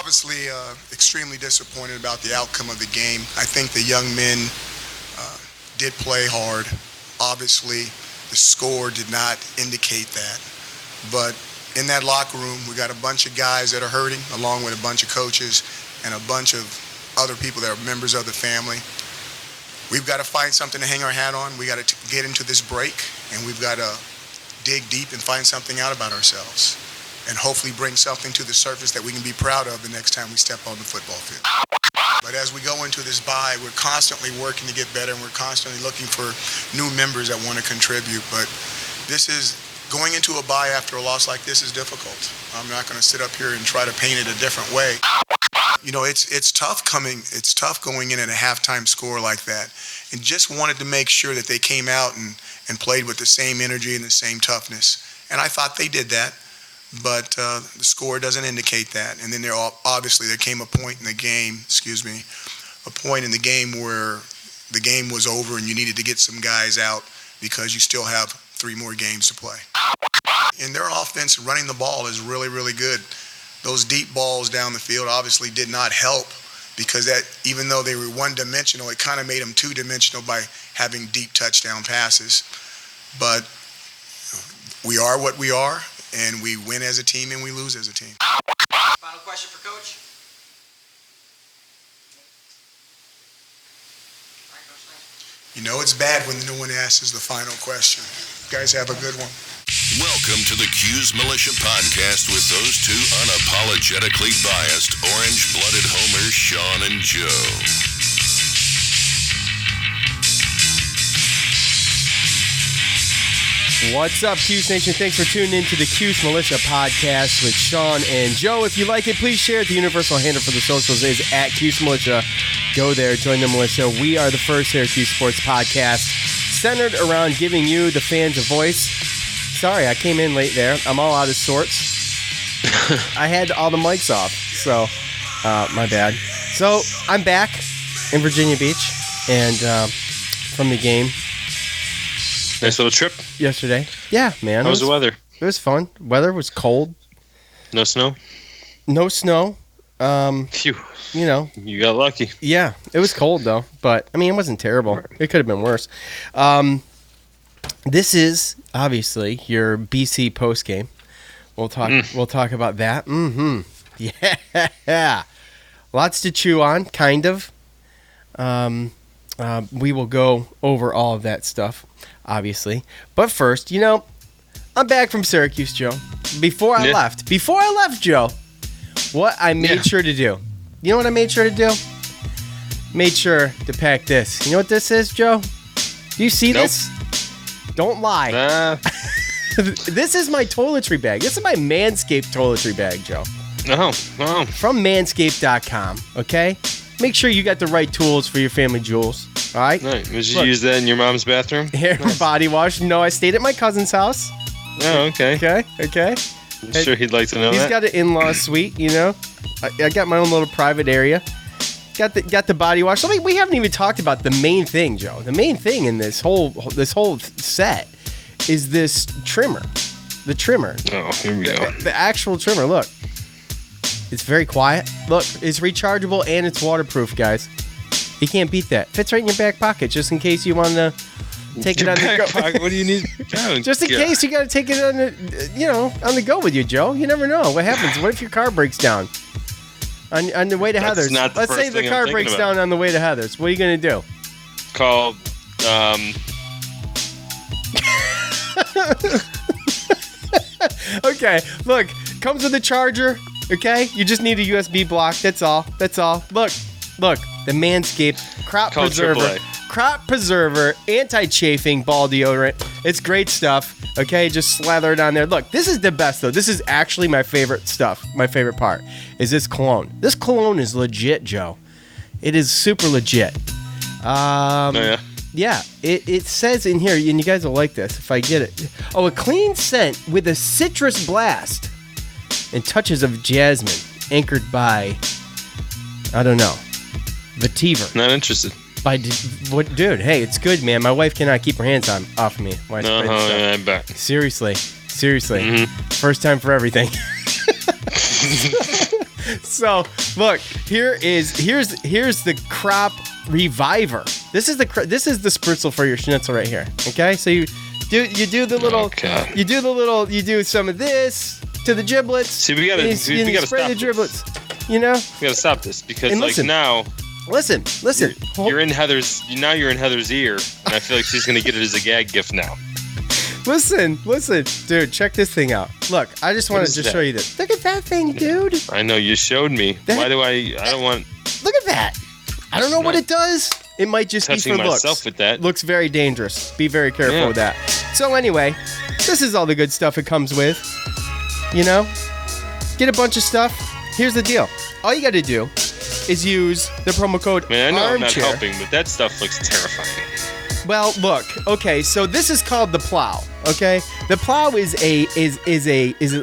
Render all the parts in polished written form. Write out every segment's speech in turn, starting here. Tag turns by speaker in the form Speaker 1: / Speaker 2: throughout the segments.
Speaker 1: obviously extremely disappointed about the outcome of the game. I think the young men did play hard. Obviously, the score did not indicate that. But in that locker room, we got a bunch of guys that are hurting, along with a bunch of coaches and a bunch of other people that are members of the family. We've got to find something to hang our hat on. We got to get into this break, and we've got to dig deep and find something out about ourselves, and hopefully bring something to the surface that we can be proud of the next time we step on the football field. But as we go into this bye, we're constantly working to get better, and we're constantly looking for new members that want to contribute. But this is, going into a bye after a loss like this is difficult. I'm not going to sit up here and try to paint it a different way. You know, it's tough going in at a halftime score like that, and just wanted to make sure that they came out and played with the same energy and the same toughness. And I thought they did that, but the score doesn't indicate that. And then there came a point in the game, where the game was over and you needed to get some guys out because you still have 3 more games to play. And their offense running the ball is really, really good. Those deep balls down the field obviously did not help, because that, even though they were one-dimensional, it kind of made them two-dimensional by having deep touchdown passes. But we are what we are, and we win as a team and we lose as a team.
Speaker 2: Final question for Coach.
Speaker 1: You know it's bad when no one asks the final question. You guys have a good one.
Speaker 3: Welcome to the Cuse Militia Podcast with those two unapologetically biased, orange-blooded homers, Sean and Joe.
Speaker 4: What's up, Cuse Nation? Thanks for tuning in to the Cuse Militia Podcast with Sean and Joe. If you like it, please share it. The universal handle for the socials is @Cuse Militia. Go there, join the militia. We are the first Syracuse sports podcast centered around giving you, the fans, a voice. Sorry, I came in late there. I'm all out of sorts. I had all the mics off, so my bad. So I'm back in Virginia Beach, and from the game.
Speaker 5: Nice little trip
Speaker 4: yesterday. Yeah, man.
Speaker 5: How was the weather?
Speaker 4: It was fun. Weather was cold.
Speaker 5: No snow?
Speaker 4: No snow.
Speaker 5: Phew.
Speaker 4: You know.
Speaker 5: You got lucky.
Speaker 4: Yeah, it was cold though, but I mean, it wasn't terrible. It could have been worse. This is obviously your BC post game. We'll talk. We'll talk about that. Yeah. Lots to chew on. Kind of. We will go over all of that stuff, obviously. But first, you know, I'm back from Syracuse, Joe. Before I left, Joe, what I made sure to do. You know what I made sure to do? Made sure to pack this. You know what this is, Joe? Do you see this? Don't lie. This is my toiletry bag. This is my Manscaped toiletry bag, Joe.
Speaker 5: Oh.
Speaker 4: From manscaped.com, okay? Make sure you got the right tools for your family jewels, all right?
Speaker 5: Did you use that in your mom's bathroom?
Speaker 4: Hair and body wash. No, I stayed at my cousin's house.
Speaker 5: Oh, okay.
Speaker 4: Okay.
Speaker 5: I'm sure he'd like to know that.
Speaker 4: He's got an in-law suite, you know? I got my own little private area. Got the body wash. I mean, we haven't even talked about the main thing, Joe. The main thing in this whole set is this trimmer. The trimmer.
Speaker 5: Oh, here we go.
Speaker 4: The actual trimmer. Look. It's very quiet. Look, it's rechargeable and it's waterproof, guys. You can't beat that. Fits right in your back pocket, just in case you want to take it on the go.
Speaker 5: Pocket? What do you need?
Speaker 4: Just in case you got to take it on the go with you, Joe. You never know what happens. What if your car breaks down on the way to Heather's? Let's say the car breaks down on the way to Heather's. What are you gonna do?
Speaker 5: Call.
Speaker 4: Okay, look, comes with a charger. Okay, you just need a USB block. That's all. Look, the Manscaped crop preserver, anti-chafing ball deodorant. It's great stuff. Okay, just slather it on there. Look, this is the best though. This is actually my favorite stuff. My favorite part is this cologne. This cologne is legit, Joe. It is super legit. Yeah, it says in here, and you guys will like this if I get it. Oh, a clean scent with a citrus blast and touches of jasmine, anchored by, I don't know, vetiver.
Speaker 5: Not interested.
Speaker 4: What, dude? Hey, it's good, man. My wife cannot keep her hands off of me.
Speaker 5: I bet.
Speaker 4: Seriously. First time for everything. So look, here's the crop reviver. This is the spritzel for your schnitzel right here. Okay, so you do some of this to the giblets.
Speaker 5: See, we gotta
Speaker 4: spray the giblets. You know,
Speaker 5: we gotta stop this because
Speaker 4: And listen.
Speaker 5: now.
Speaker 4: Listen.
Speaker 5: You're in Heather's ear, and I feel like she's gonna get it as a gag gift now.
Speaker 4: Listen, dude, check this thing out. Look, I just wanted to show you this. Look at that thing, dude.
Speaker 5: I know you showed me. Why do I don't want?
Speaker 4: Look at that. I don't know what it does. It might just be for
Speaker 5: touching
Speaker 4: looks.
Speaker 5: myself with that.
Speaker 4: Looks very dangerous. Be very careful with that. So anyway, this is all the good stuff it comes with. You know, get a bunch of stuff. Here's the deal. All you got to do is use the promo code
Speaker 5: I know I'm not
Speaker 4: armchair.
Speaker 5: helping, but that stuff looks terrifying.
Speaker 4: Well, look. Okay, so this is called the plow. Okay, the plow is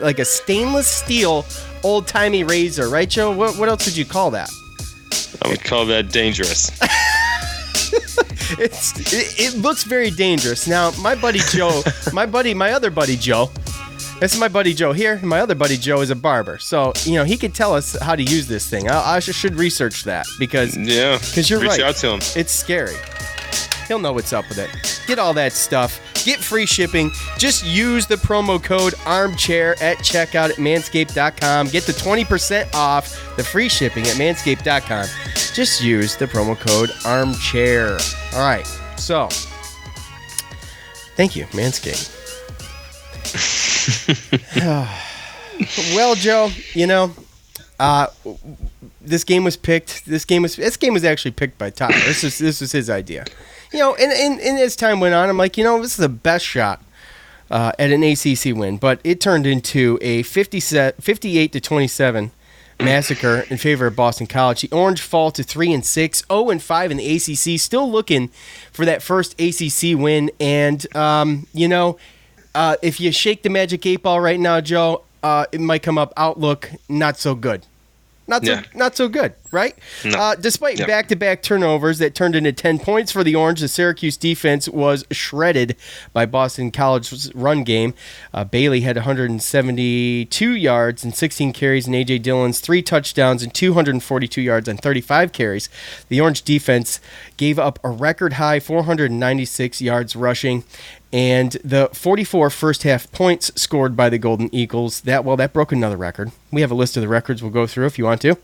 Speaker 4: like a stainless steel old timey razor, right, Joe? What else would you call that?
Speaker 5: I would call that dangerous.
Speaker 4: It looks very dangerous. Now, my buddy Joe, my other buddy Joe. This is my buddy Joe here. My other buddy Joe is a barber, so he could tell us how to use this thing. I should research that because you're right.
Speaker 5: Reach out to him.
Speaker 4: It's scary. He'll know what's up with it. Get all that stuff. Get free shipping. Just use the promo code armchair at checkout at manscaped.com. Get the 20% off the free shipping at manscaped.com. Just use the promo code armchair. All right. So, thank you, Manscaped. Well, Joe, this game was picked. This game was actually picked by Tyler. This was his idea. And as time went on, I'm like, this is the best shot at an ACC win. But it turned into a 58-27 massacre in favor of Boston College. The Orange fall to 3-6, 0-5 in the ACC. Still looking for that first ACC win. And if you shake the magic 8-ball right now, Joe, it might come up outlook not so good. Not so good, right?
Speaker 5: No.
Speaker 4: Despite back-to-back turnovers that turned into 10 points for the Orange, the Syracuse defense was shredded by Boston College's run game. Bailey had 172 yards and 16 carries, and A.J. Dillon's 3 touchdowns and 242 yards on 35 carries. The Orange defense gave up a record-high 496 yards rushing, and the 44 first-half points scored by the Golden Eagles, that broke another record. We have a list of the records we'll go through if you want to,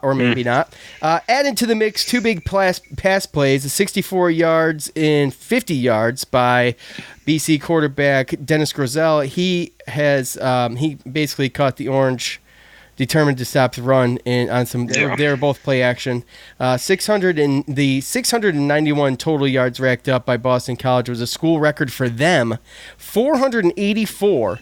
Speaker 4: or maybe not. Added to the mix, 2 big pass plays, 64 yards and 50 yards by BC quarterback Dennis Grosel. He basically caught the Orange determined to stop the run on some. They were both play action. 691 total yards racked up by Boston College was a school record for them. 484.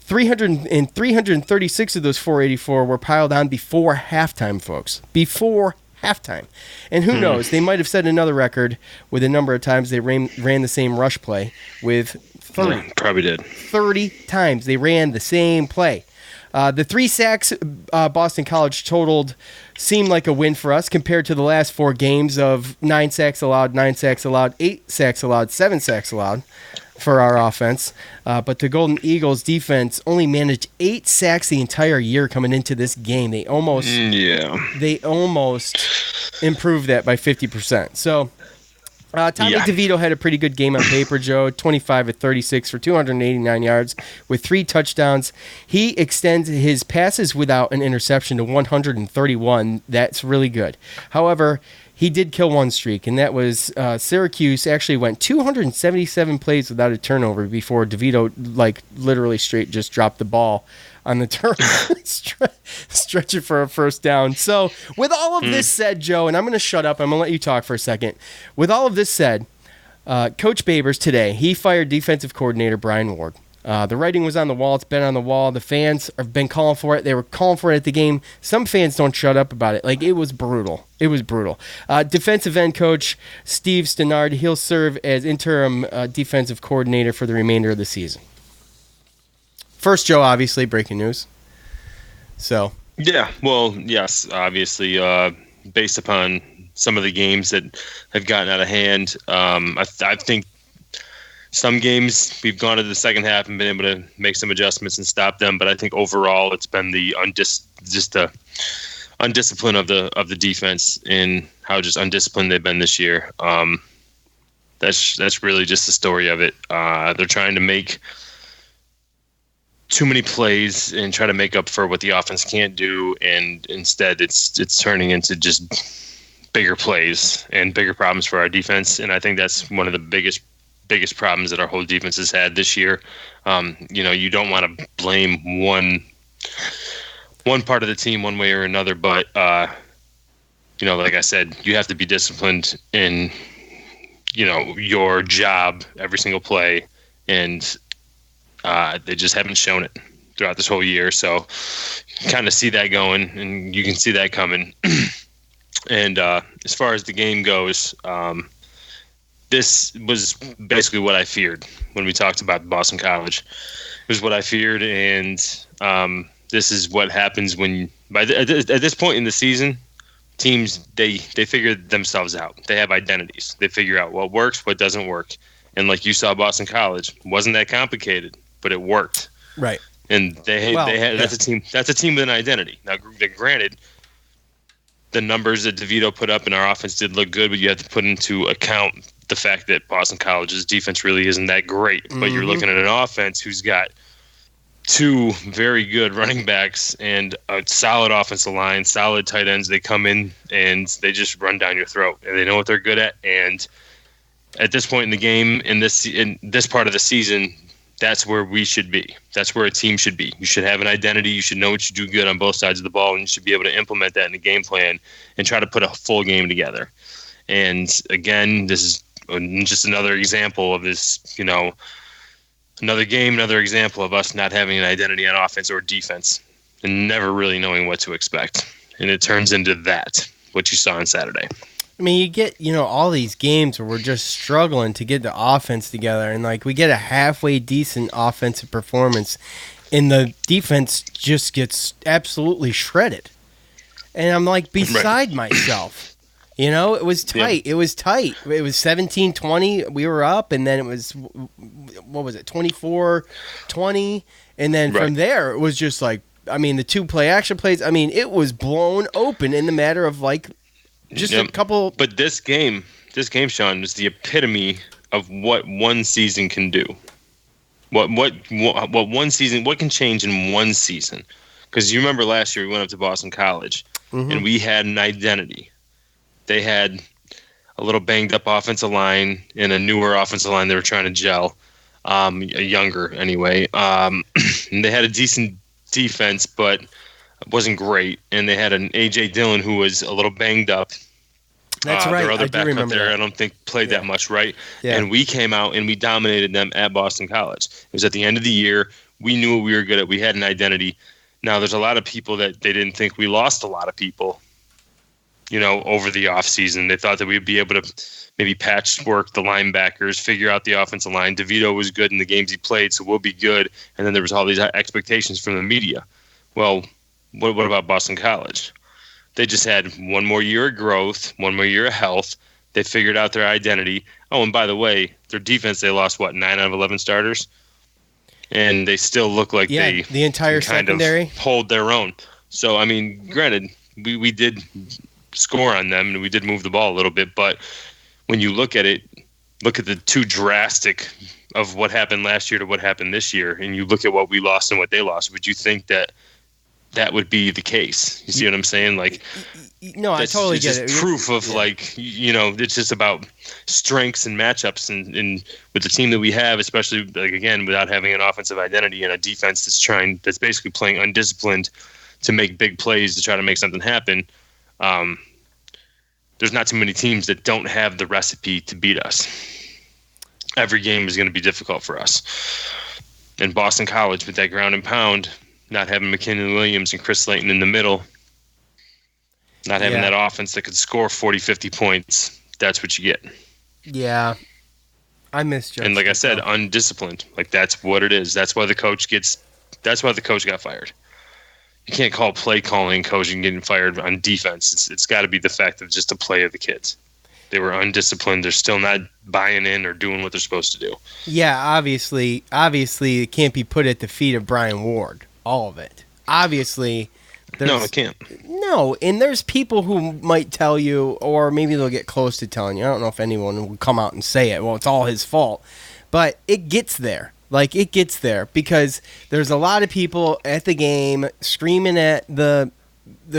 Speaker 4: 336 of those 484 were piled on before halftime, folks. Before halftime. And who knows? They might have set another record with the number of times they ran the same rush play with 30.
Speaker 5: Yeah, probably did.
Speaker 4: 30 times they ran the same play. The 3 sacks Boston College totaled seemed like a win for us compared to the last 4 games of 9 sacks allowed, 8 sacks allowed, 7 sacks allowed for our offense. But the Golden Eagles defense only managed 8 sacks the entire year coming into this game. They almost improved that by 50%. So Tommy DeVito had a pretty good game on paper, Joe. 25 of 36 for 289 yards with 3 touchdowns. He extends his passes without an interception to 131. That's really good. However, he did kill one streak, and that was Syracuse actually went 277 plays without a turnover before DeVito, literally straight just dropped the ball on the turn, stretch it for a first down. So with all of this said, Joe, and I'm going to shut up. I'm going to let you talk for a second. With all of this said, Coach Babers today, he fired defensive coordinator Brian Ward. The writing was on the wall. It's been on the wall. The fans have been calling for it. They were calling for it at the game. Some fans don't shut up about it. It was brutal. It was brutal. Defensive end coach Steve Stannard, he'll serve as interim defensive coordinator for the remainder of the season. First, Joe, obviously, breaking news. So. Yeah,
Speaker 5: well, yes, obviously, based upon some of the games that have gotten out of hand, I think some games we've gone to the second half and been able to make some adjustments and stop them. But I think overall it's been the undisciplined of the defense and how just undisciplined they've been this year. That's really just the story of it. They're trying to make too many plays and try to make up for what the offense can't do, and instead it's turning into just bigger plays and bigger problems for our defense. And I think that's one of the biggest problems that our whole defense has had this year. You don't want to blame one part of the team one way or another, but like I said, you have to be disciplined in your job every single play, and they just haven't shown it throughout this whole year. So kind of see that going, and you can see that coming. And as far as the game goes, this was basically what I feared when we talked about Boston College. It was what I feared, and this is what happens when at this point in the season, teams they figure themselves out. They have identities. They figure out what works, what doesn't work. And like you saw, Boston College wasn't that complicated, but it worked.
Speaker 4: Right.
Speaker 5: And that's a team. That's a team with an identity. Now, granted, the numbers that DeVito put up in our offense did look good, but you have to put into account the fact that Boston College's defense really isn't that great. But you're looking at an offense who's got two very good running backs and a solid offensive line, solid tight ends. They come in and they just run down your throat, and they know what they're good at. And at this point in the game, in this part of the season, that's where we should be. That's where a team should be. You should have an identity. You should know what you do good on both sides of the ball, and you should be able to implement that in the game plan and try to put a full game together. And again, this is just another example of this, another game, another example of us not having an identity on offense or defense and never really knowing what to expect. And it turns into that, what you saw on Saturday.
Speaker 4: I mean, you get, all these games where we're just struggling to get the offense together, and we get a halfway decent offensive performance, and the defense just gets absolutely shredded. And I'm beside myself. It was tight. Yeah. It was tight. It was 17-20. We were up, and then it was, 24-20. And then from there, it was just the two play action plays. It was blown open in the matter of a couple. But
Speaker 5: this game, Sean, is the epitome of what one season can do. What one season? What can change in one season? Because you remember last year we went up to Boston College and we had an identity. They had a little banged up offensive line and a newer offensive line they were trying to gel, a younger anyway. And they had a decent defense, but wasn't great, and they had an A.J. Dillon who was a little banged up.
Speaker 4: That's right.
Speaker 5: Their other
Speaker 4: I do
Speaker 5: backup
Speaker 4: remember
Speaker 5: there,
Speaker 4: that.
Speaker 5: I don't think played that much, right?
Speaker 4: Yeah.
Speaker 5: And we came out and we dominated them at Boston College. It was at the end of the year. We knew what we were good at. We had an identity. Now, there's a lot of people that they didn't think we lost a lot of people, over the offseason. They thought that we'd be able to maybe patchwork the linebackers, figure out the offensive line. DeVito was good in the games he played, so we'll be good. And then there was all these expectations from the media. Well, what about Boston College? They just had one more year of growth, one more year of health. They figured out their identity. Oh, and by the way, their defense, they lost, 9 out of 11 starters? And they still look like they
Speaker 4: the entire
Speaker 5: kind
Speaker 4: secondary
Speaker 5: of hold their own. So, granted, we did score on them, and we did move the ball a little bit. But when you look at it, look at the two drastic of what happened last year to what happened this year, and you look at what we lost and what they lost, would you think that would be the case? You see what I'm saying?
Speaker 4: No, I totally get it.
Speaker 5: Proof of it's just about strengths and matchups, and with the team that we have, especially again without having an offensive identity and a defense that's basically playing undisciplined to make big plays to try to make something happen. There's not too many teams that don't have the recipe to beat us. Every game is going to be difficult for us. And Boston College with that ground and pound, not having McKinley Williams and Chris Slayton in the middle, not having that offense that could score 40, 50 points, that's what you get.
Speaker 4: Yeah. I misjudged.
Speaker 5: And like I said, undisciplined. That's what it is. That's why the coach got fired. You can't call play calling coaching getting fired on defense. It's got to be the fact of just the play of the kids. They were undisciplined. They're still not buying in or doing what they're supposed to do.
Speaker 4: Yeah, obviously it can't be put at the feet of Brian Ward, all of it. Obviously,
Speaker 5: No, it can't.
Speaker 4: No, and there's people who might tell you, or maybe they'll get close to telling you. I don't know if anyone will come out and say it. Well, it's all his fault. But it gets there. Like, it gets there because there's a lot of people at the game screaming at the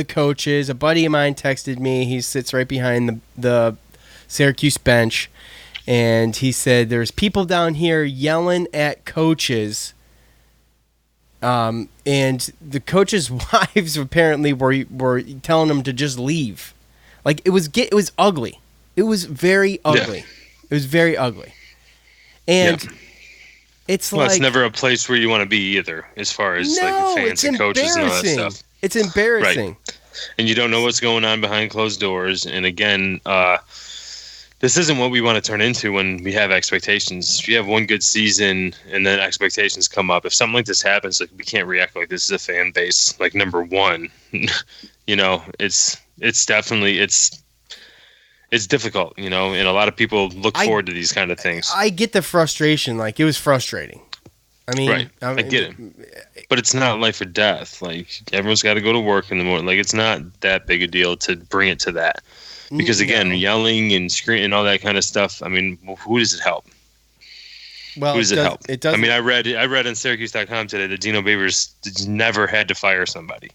Speaker 4: coaches. A buddy of mine texted me. He sits right behind the Syracuse bench. And he said, there's people down here yelling at coaches. And the coaches' wives apparently were telling them to just leave. Like, it was ugly. It was very ugly. Yeah. It was very ugly. And it's
Speaker 5: it's never a place where you want to be either, as far as like fans and coaches and all that stuff.
Speaker 4: It's embarrassing.
Speaker 5: Right. And you don't know what's going on behind closed doors. And again, this isn't what we want to turn into when we have expectations. If you have one good season and then expectations come up, if something like this happens, like, we can't react like this is a fan base. Like, number one, it's definitely it's difficult, and a lot of people look forward to these kind of things.
Speaker 4: I get the frustration. Like, it was frustrating. I mean,
Speaker 5: right. I get it, but it's not life or death. Like, everyone's got to go to work in the morning. Like, it's not that big a deal to bring it to that. Because again, yelling and screaming and all that kind of stuff. I mean, who does it help?
Speaker 4: Well,
Speaker 5: who does it help?
Speaker 4: It doesn't.
Speaker 5: I mean, I read on Syracuse.com today that Dino Babers never had to fire somebody.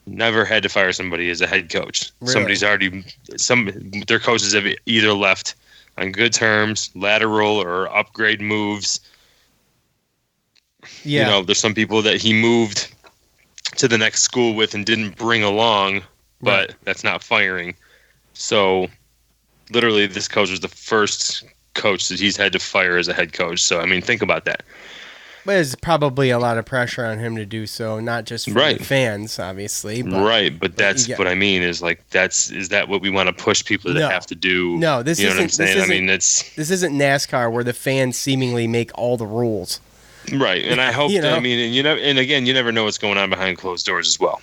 Speaker 5: Never had to fire somebody as a head coach.
Speaker 4: Really?
Speaker 5: Their coaches have either left on good terms, lateral or upgrade moves.
Speaker 4: Yeah.
Speaker 5: There's some people that he moved to the next school with and didn't bring along, but that's not firing. So, literally, this coach was the first coach that he's had to fire as a head coach. So, I mean, think about that.
Speaker 4: But there's probably a lot of pressure on him to do so, not just from the fans, obviously.
Speaker 5: But that's what I mean is, like, is that what we want to push people to have to do?
Speaker 4: No, this isn't.
Speaker 5: What I'm saying?
Speaker 4: This isn't NASCAR where the fans seemingly make all the rules.
Speaker 5: Right, and I hope that, I mean, and again, you never know what's going on behind closed doors as well.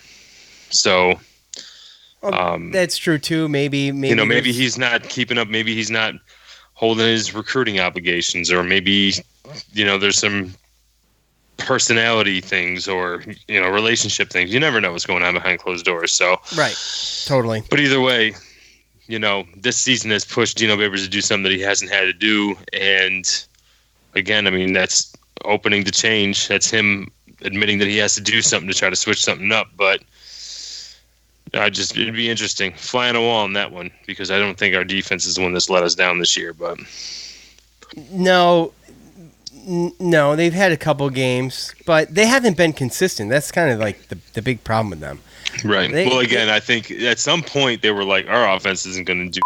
Speaker 5: So.
Speaker 4: That's true too. Maybe
Speaker 5: he's not keeping up. Maybe he's not holding his recruiting obligations, or maybe there's some personality things or relationship things. You never know what's going on behind closed doors. So
Speaker 4: right, totally.
Speaker 5: But either way, this season has pushed Dino Babers to do something that he hasn't had to do, and again, I mean, that's opening to change. That's him admitting that he has to do something to try to switch something up, but. It'd be interesting. Fly on a wall on that one, because I don't think our defense is the one that's let us down this year. But
Speaker 4: no, they've had a couple games, but they haven't been consistent. That's kind of like the big problem with them.
Speaker 5: Right. I think at some point they were like, our offense isn't going to do,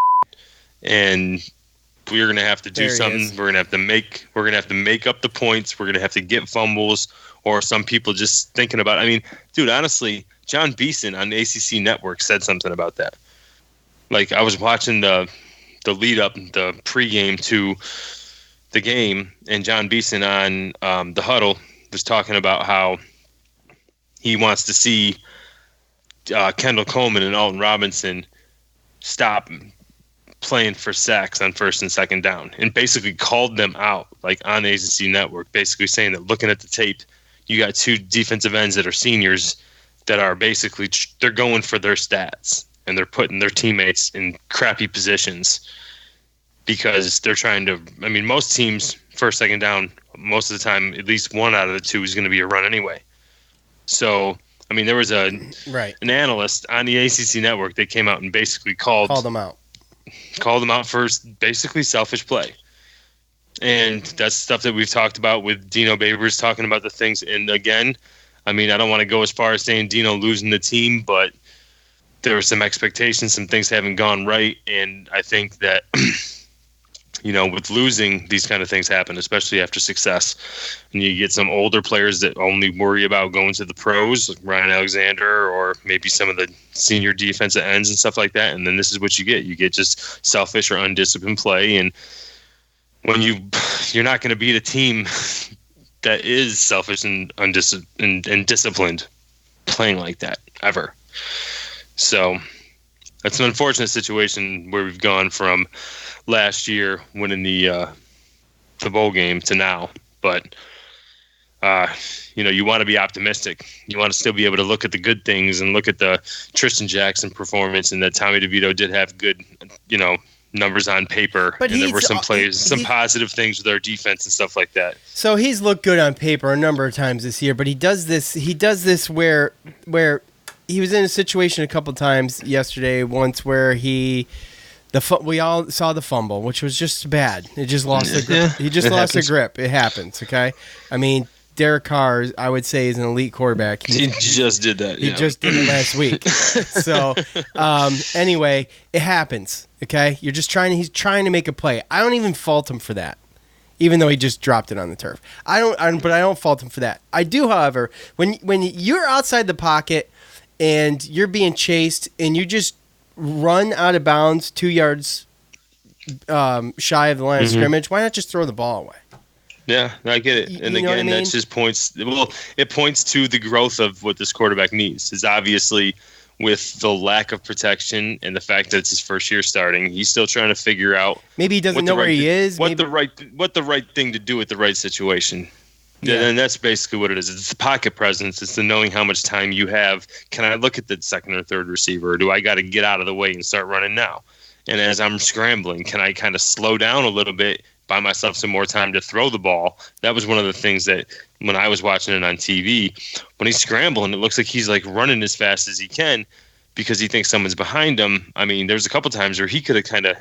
Speaker 5: and we're going to have to do something. We're going to have to make up the points. We're going to have to get fumbles, or some people just thinking about. I mean, dude, honestly. John Beeson on the ACC Network said something about that. Like, I was watching the lead up, the pregame to the game, and John Beeson on the huddle was talking about how he wants to see Kendall Coleman and Alton Robinson stop playing for sacks on first and second down, and basically called them out, like, on the ACC Network, basically saying that looking at the tape, you got two defensive ends that are seniors that are basically they're going for their stats, and they're putting their teammates in crappy positions because they're trying to. I mean, most teams first, second down, most of the time, at least one out of the two is going to be a run anyway. So, I mean, there was an analyst on the ACC Network that came out and basically called them out for basically selfish play. And that's stuff that we've talked about with Dino Babers talking about the things. And again, I mean, I don't want to go as far as saying Dino losing the team, but there were some expectations, some things haven't gone right. And I think that, with losing, these kind of things happen, especially after success. And you get some older players that only worry about going to the pros, like Ryan Alexander, or maybe some of the senior defensive ends and stuff like that. And then this is what you get. You get just selfish or undisciplined play. And when you're not going to beat a team that is selfish and disciplined playing like that ever. So that's an unfortunate situation where we've gone from last year winning the bowl game to now. But you want to be optimistic. You want to still be able to look at the good things and look at the Tristan Jackson performance, and that Tommy DeVito did have good, numbers on paper.
Speaker 4: But
Speaker 5: and there were some positive things with our defense and stuff like that.
Speaker 4: So he's looked good on paper a number of times this year, but he does this where he was in a situation a couple times yesterday, once where we all saw the fumble, which was just bad. It just lost the grip. He just lost the grip. It happens, okay? I mean, Derek Carr, I would say, is an elite quarterback.
Speaker 5: He just did that.
Speaker 4: He just did it last week. So, anyway, it happens, okay? He's trying to make a play. I don't even fault him for that, even though he just dropped it on the turf. But I don't fault him for that. I do, however, when you're outside the pocket and you're being chased and you just run out of bounds 2 yards shy of the line of scrimmage, why not just throw the ball away?
Speaker 5: Yeah, I get it. And again, that just points to the growth of what this quarterback needs. Is obviously with the lack of protection and the fact that it's his first year starting, he's still trying to figure out.
Speaker 4: Maybe he doesn't know where he is.
Speaker 5: What the right thing to do at the right situation. Yeah. And that's basically what it is. It's the pocket presence. It's the knowing how much time you have. Can I look at the second or third receiver, or do I got to get out of the way and start running now? And as I'm scrambling, can I kind of slow down a little bit, buy myself some more time to throw the ball? That was one of the things that when I was watching it on TV, when he's scrambling, it looks like he's like running as fast as he can because he thinks someone's behind him. I mean, there's a couple times where he could have kind of,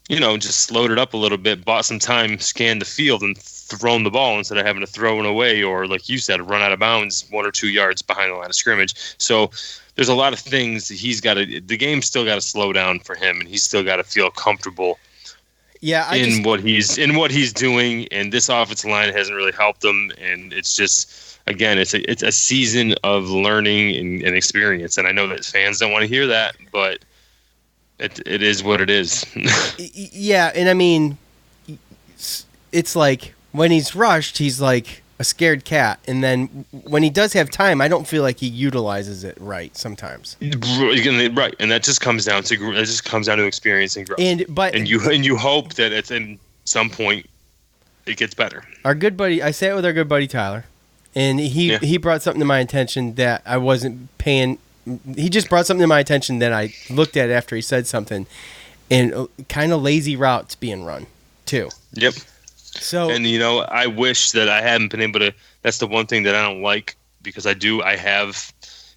Speaker 5: just slowed it up a little bit, bought some time, scanned the field, and thrown the ball instead of having to throw it away or, like you said, run out of bounds 1 or 2 yards behind the line of scrimmage. So there's a lot of things that the game's still got to slow down for him, and he's still got to feel comfortable what he's doing. And this offensive line hasn't really helped him. And it's just, again, it's a season of learning and experience. And I know that fans don't want to hear that, but it is what it is.
Speaker 4: Yeah, and I mean, it's like when he's rushed, he's like a scared cat, and then when he does have time, I don't feel like he utilizes it right sometimes.
Speaker 5: Right, and that just comes down to experience and growth. And you hope that at some point it gets better.
Speaker 4: Our good buddy, I sat with our good buddy Tyler, and he brought something to my attention that I wasn't paying. He just brought something to my attention that I looked at after he said something, and kind of lazy routes being run too.
Speaker 5: Yep.
Speaker 4: So,
Speaker 5: and I wish that I hadn't been able to. That's the one thing that I don't like, because I have,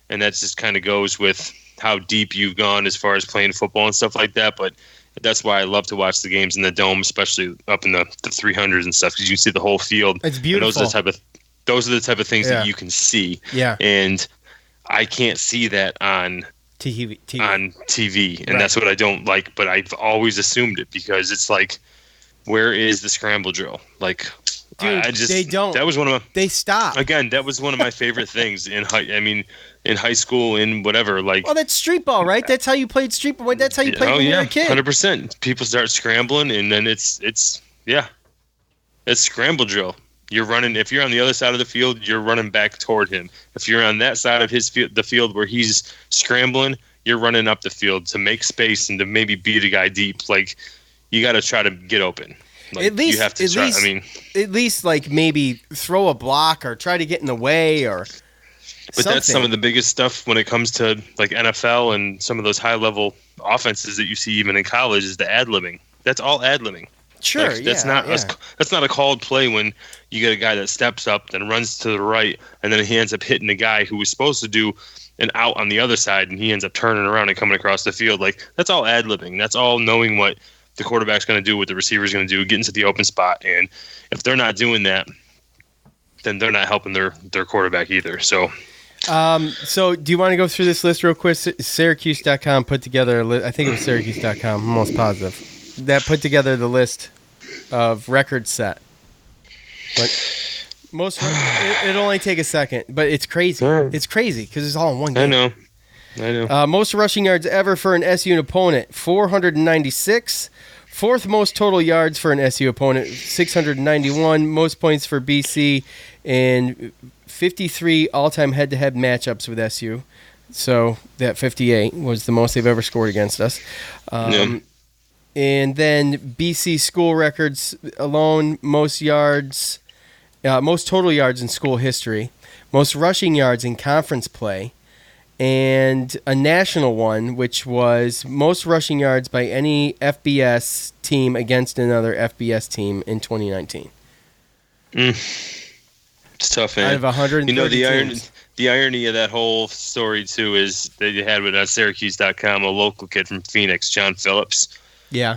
Speaker 5: and that just kind of goes with how deep you've gone as far as playing football and stuff like that. But that's why I love to watch the games in the dome, especially up in the 300s and stuff, because you can see the whole field.
Speaker 4: It's beautiful.
Speaker 5: And those are the type of things that you can see.
Speaker 4: Yeah.
Speaker 5: And I can't see that on TV, and
Speaker 4: right.
Speaker 5: That's what I don't like. But I've always assumed it, because it's like, where is the scramble drill? Like,
Speaker 4: dude, they don't.
Speaker 5: That was one of my.
Speaker 4: They stop
Speaker 5: again. That was one of my favorite things in high school, in whatever. Like,
Speaker 4: well, that's street ball, right? That's how you played street ball. That's how you played when you were a kid.
Speaker 5: 100%. People start scrambling, and then it's scramble drill. You're running. If you're on the other side of the field, you're running back toward him. If you're on that side of the field where he's scrambling, you're running up the field to make space and to maybe beat a guy deep. Like, you got to try to get open. Like,
Speaker 4: at least,
Speaker 5: you have to try.
Speaker 4: At least like maybe throw a block or try to get in the way or.
Speaker 5: But
Speaker 4: something.
Speaker 5: That's some of the biggest stuff when it comes to like NFL and some of those high level offenses that you see even in college is the ad-libbing. That's all ad-libbing.
Speaker 4: Sure,
Speaker 5: like, that's not a called play when you get a guy that steps up, then runs to the right, and then he ends up hitting the guy who was supposed to do an out on the other side, and he ends up turning around and coming across the field. Like, that's all ad-libbing. That's all knowing what the quarterback's going to do, what the receiver's going to do, getting to the open spot. And if they're not doing that, then they're not helping their quarterback either. So
Speaker 4: do you want to go through this list real quick? Syracuse.com put together I think it was Syracuse.com, I'm almost positive. That put together the list of records set. But it'll only take a second, but it's crazy. It's crazy because it's all in one game.
Speaker 5: I know.
Speaker 4: Most rushing yards ever for an SU opponent, 496. Fourth most total yards for an SU opponent, 691. Most points for BC, and 53 all-time head-to-head matchups with SU. So that 58 was the most they've ever scored against us. And then BC school records alone, most yards most total yards in school history, most rushing yards in conference play, and a national one, which was most rushing yards by any FBS team against another FBS team in 2019.
Speaker 5: It's tough, man.
Speaker 4: Out of 130 teams.
Speaker 5: The irony of that whole story, too, is that you had with Syracuse.com a local kid from Phoenix, John Phillips.
Speaker 4: Yeah.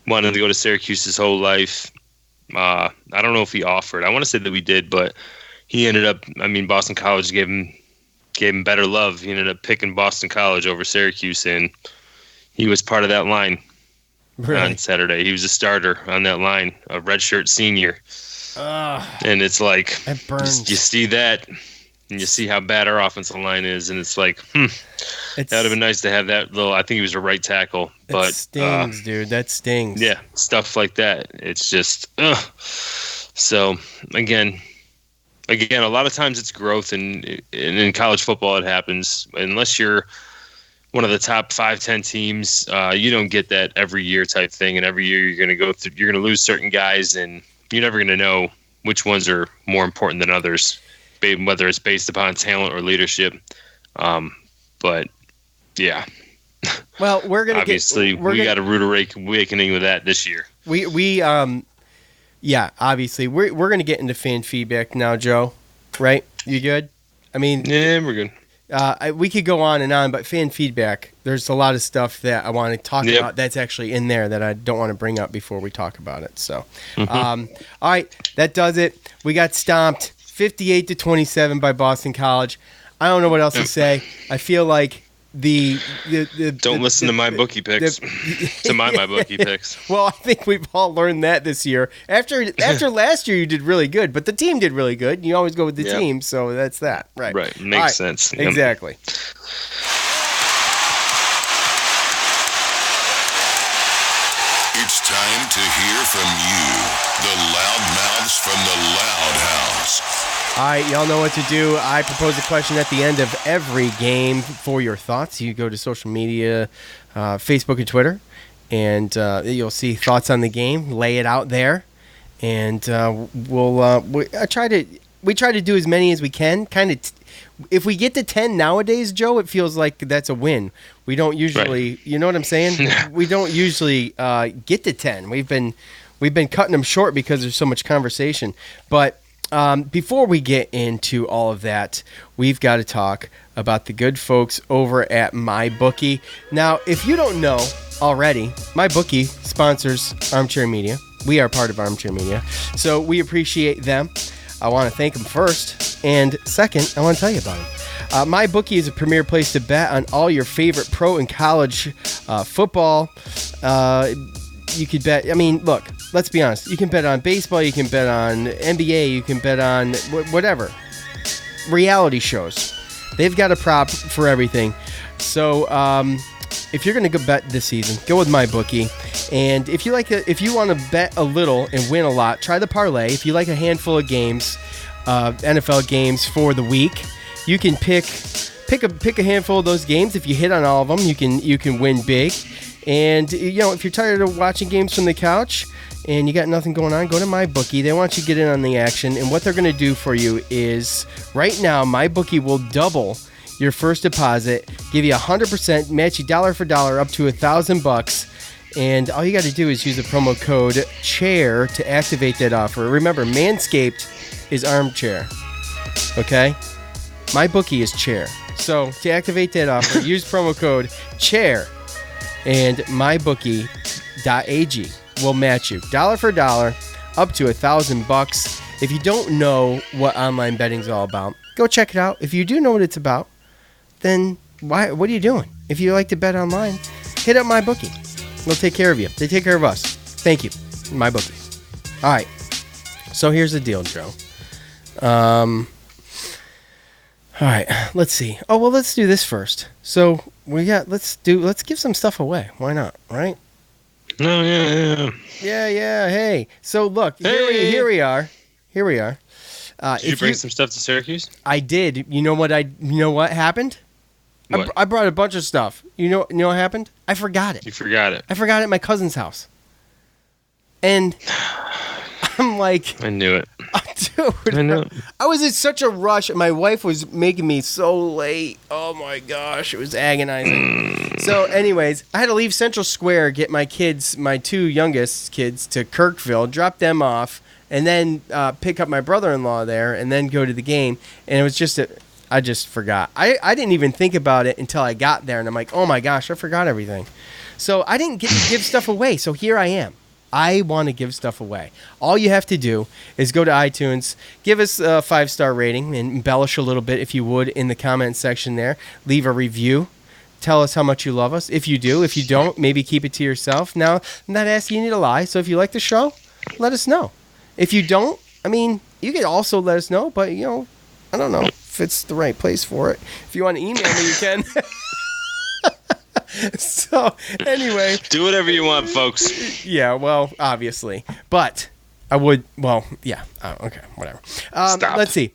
Speaker 5: Wanted to go to Syracuse his whole life. I don't know if he offered. I want to say that we did, but he ended up, Boston College gave him better love. He ended up picking Boston College over Syracuse, and he was part of that line on Saturday. He was a starter on that line, a redshirt senior. And it's like,
Speaker 4: it burns.
Speaker 5: You see that, and you see how bad our offensive line is, and it's like, that would have been nice to have that little. I think he was a right tackle, but
Speaker 4: stings, dude. That stings.
Speaker 5: Yeah, stuff like that. It's just, So again, a lot of times it's growth, and in college football it happens. Unless you're one of the top 5-10 teams, you don't get that every year type thing, and every year you're going to lose certain guys, and you're never going to know which ones are more important than others, whether it's based upon talent or leadership. But yeah.
Speaker 4: Well, we're gonna
Speaker 5: obviously we got a rude awakening with that this year.
Speaker 4: Yeah, obviously we're gonna get into fan feedback now, Joe. Right? You good?
Speaker 5: Yeah, we're good.
Speaker 4: We could go on and on, but fan feedback, there's a lot of stuff that I want to talk about that's actually in there that I don't want to bring up before we talk about it. So, all right, that does it. We got stomped 58-27 by Boston College. I don't know what else to say. I feel like don't
Speaker 5: listen to my bookie picks. To my bookie picks.
Speaker 4: Well, I think we've all learned that this year. After last year, you did really good, but the team did really good. You always go with the team, so that's that. Right.
Speaker 5: Right. Makes sense.
Speaker 4: Exactly.
Speaker 3: It's time to hear from you, the loudmouths from the Loud House.
Speaker 4: All right, y'all know what to do. I propose a question at the end of every game for your thoughts. You go to social media, Facebook and Twitter, and you'll see thoughts on the game. Lay it out there, and we try to do as many as we can. If we get to 10 nowadays, Joe, it feels like that's a win. We don't usually, You know what I'm saying? We don't usually get to 10. We've been cutting them short because there's so much conversation, but. Before we get into all of that, we've got to talk about the good folks over at MyBookie. Now, if you don't know already, MyBookie sponsors Armchair Media. We are part of Armchair Media, so we appreciate them. I want to thank them first, and second, I want to tell you about them. MyBookie is a premier place to bet on all your favorite pro and college football. You could bet. Look. Let's be honest. You can bet on baseball. You can bet on NBA. You can bet on whatever. Reality shows. They've got a prop for everything. So if you're going to go bet this season, go with MyBookie. And if you want to bet a little and win a lot, try the parlay. If you like a handful of games, NFL games for the week, you can pick a handful of those games. If you hit on all of them, you can win big. And if you're tired of watching games from the couch and you got nothing going on, go to MyBookie. They want you to get in on the action. And what they're going to do for you is, right now, MyBookie will double your first deposit, give you 100%, match you dollar for dollar up to $1,000. And all you got to do is use the promo code CHAIR to activate that offer. Remember, Manscaped is armchair. Okay? MyBookie is chair. So to activate that offer, use promo code CHAIR. And MyBookie.ag will match you dollar for dollar up to $1,000. If you don't know what online betting is all about, go check it out. If you do know what it's about, then what are you doing? If you like to bet online, hit up MyBookie. They'll take care of you. They take care of us. Thank you, MyBookie. All right. So here's the deal, Joe. All right. Let's see. Oh well, let's do this first. So let's give some stuff away. Why not? Right?
Speaker 5: No,
Speaker 4: Yeah. Hey. So look, here we are. Did
Speaker 5: you bring some stuff to Syracuse?
Speaker 4: I did. You know what happened?
Speaker 5: What?
Speaker 4: I brought a bunch of stuff. You know what happened? I forgot it.
Speaker 5: You forgot it.
Speaker 4: I forgot it at my cousin's house. And I'm like,
Speaker 5: I knew it.
Speaker 4: dude,
Speaker 5: I know.
Speaker 4: I was in such a rush. My wife was making me so late. Oh my gosh, it was agonizing. So, anyways, I had to leave Central Square, get my kids, my two youngest kids, to Kirkville, drop them off, and then pick up my brother-in-law there, and then go to the game. And it was just I just forgot. I didn't even think about it until I got there, and I'm like, oh my gosh, I forgot everything. So I didn't get to give stuff away. So here I am. I want to give stuff away. All you have to do is go to iTunes, give us a 5-star rating, and embellish a little bit if you would in the comment section there. Leave a review. Tell us how much you love us. If you do, if you don't, maybe keep it to yourself. Now, I'm not asking you to lie. So if you like the show, let us know. If you don't, I mean, you can also let us know, but, I don't know if it's the right place for it. If you want to email me, you can. So, anyway.
Speaker 5: Do whatever you want, folks.
Speaker 4: Yeah, well, obviously. But I would, well, yeah. Okay, whatever.
Speaker 5: Stop.
Speaker 4: Let's see.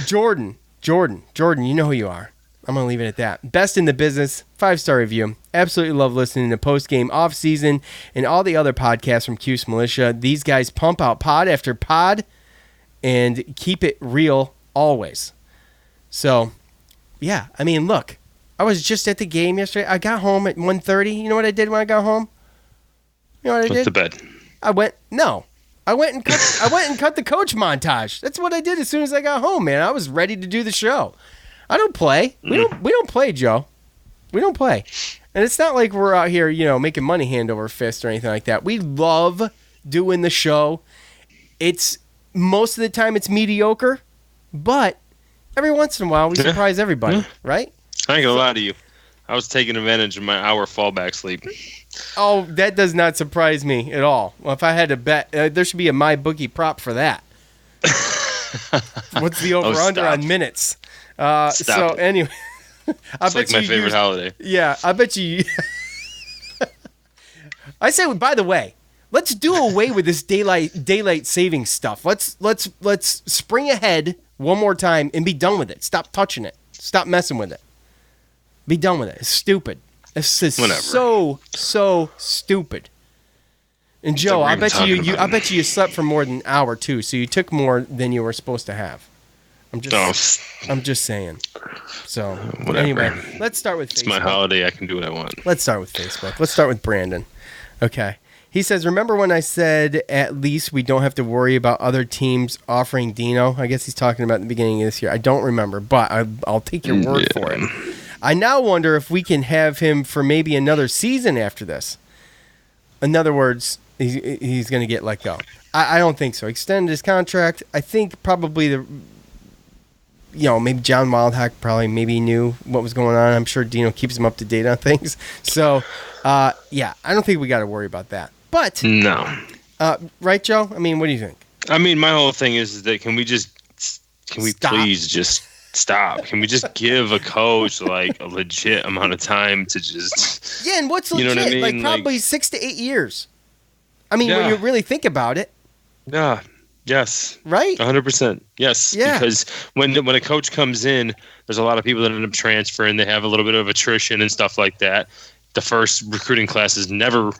Speaker 4: Jordan, you know who you are. I'm going to leave it at that. Best in the business, 5-star review. Absolutely love listening to Post-Game Off-Season and all the other podcasts from Cuse Militia. These guys pump out pod after pod and keep it real always. So, yeah, I mean, look. I was just at the game yesterday. I got home at 1:30. You know what I did when I got home? You know what I did?
Speaker 5: Went to bed.
Speaker 4: I went and cut the coach montage. That's what I did as soon as I got home, man. I was ready to do the show. I don't play. We don't play, Joe. We don't play. And it's not like we're out here, making money hand over fist or anything like that. We love doing the show. It's most of the time it's mediocre, but every once in a while we surprise everybody, right?
Speaker 5: I ain't gonna lie to you. I was taking advantage of my hour fallback sleep.
Speaker 4: Oh, that does not surprise me at all. Well, if I had to bet, there should be a my bookie prop for that. What's the over/under on minutes? So anyway,
Speaker 5: It's like my favorite holiday.
Speaker 4: Yeah, I bet you. I say, by the way, let's do away with this daylight saving stuff. Let's spring ahead one more time and be done with it. Stop touching it. Stop messing with it. Be done with it. It's stupid. This is so stupid. And Joe, I bet you slept for more than an hour too. So you took more than you were supposed to have. I'm just saying. So
Speaker 5: Whatever.
Speaker 4: Anyway, let's start with Facebook.
Speaker 5: It's my holiday. I can do what I want.
Speaker 4: Let's start with Facebook. Let's start with Brandon. Okay. He says, remember when I said at least we don't have to worry about other teams offering Dino? I guess he's talking about the beginning of this year. I don't remember, but I'll take your word for it. I now wonder if we can have him for maybe another season after this. In other words, he's going to get let go. I don't think so. Extend his contract. I think probably maybe John Wildhack probably maybe knew what was going on. I'm sure Dino keeps him up to date on things. So, yeah, I don't think we got to worry about that. But
Speaker 5: no,
Speaker 4: right, Joe? I mean, what do you think?
Speaker 5: I mean, my whole thing is that can we
Speaker 4: Stop.
Speaker 5: please just stop? Can we just give a coach like a legit amount of time to just?
Speaker 4: Yeah, and what's legit?
Speaker 5: You know what I mean?
Speaker 4: Like probably 6 to 8 years. I mean, when you really think about it.
Speaker 5: Yeah. Yes.
Speaker 4: Right?
Speaker 5: 100%. Yes.
Speaker 4: Yeah.
Speaker 5: Because when a coach comes in, there's a lot of people that end up transferring. They have a little bit of attrition and stuff like that. The first recruiting class is never,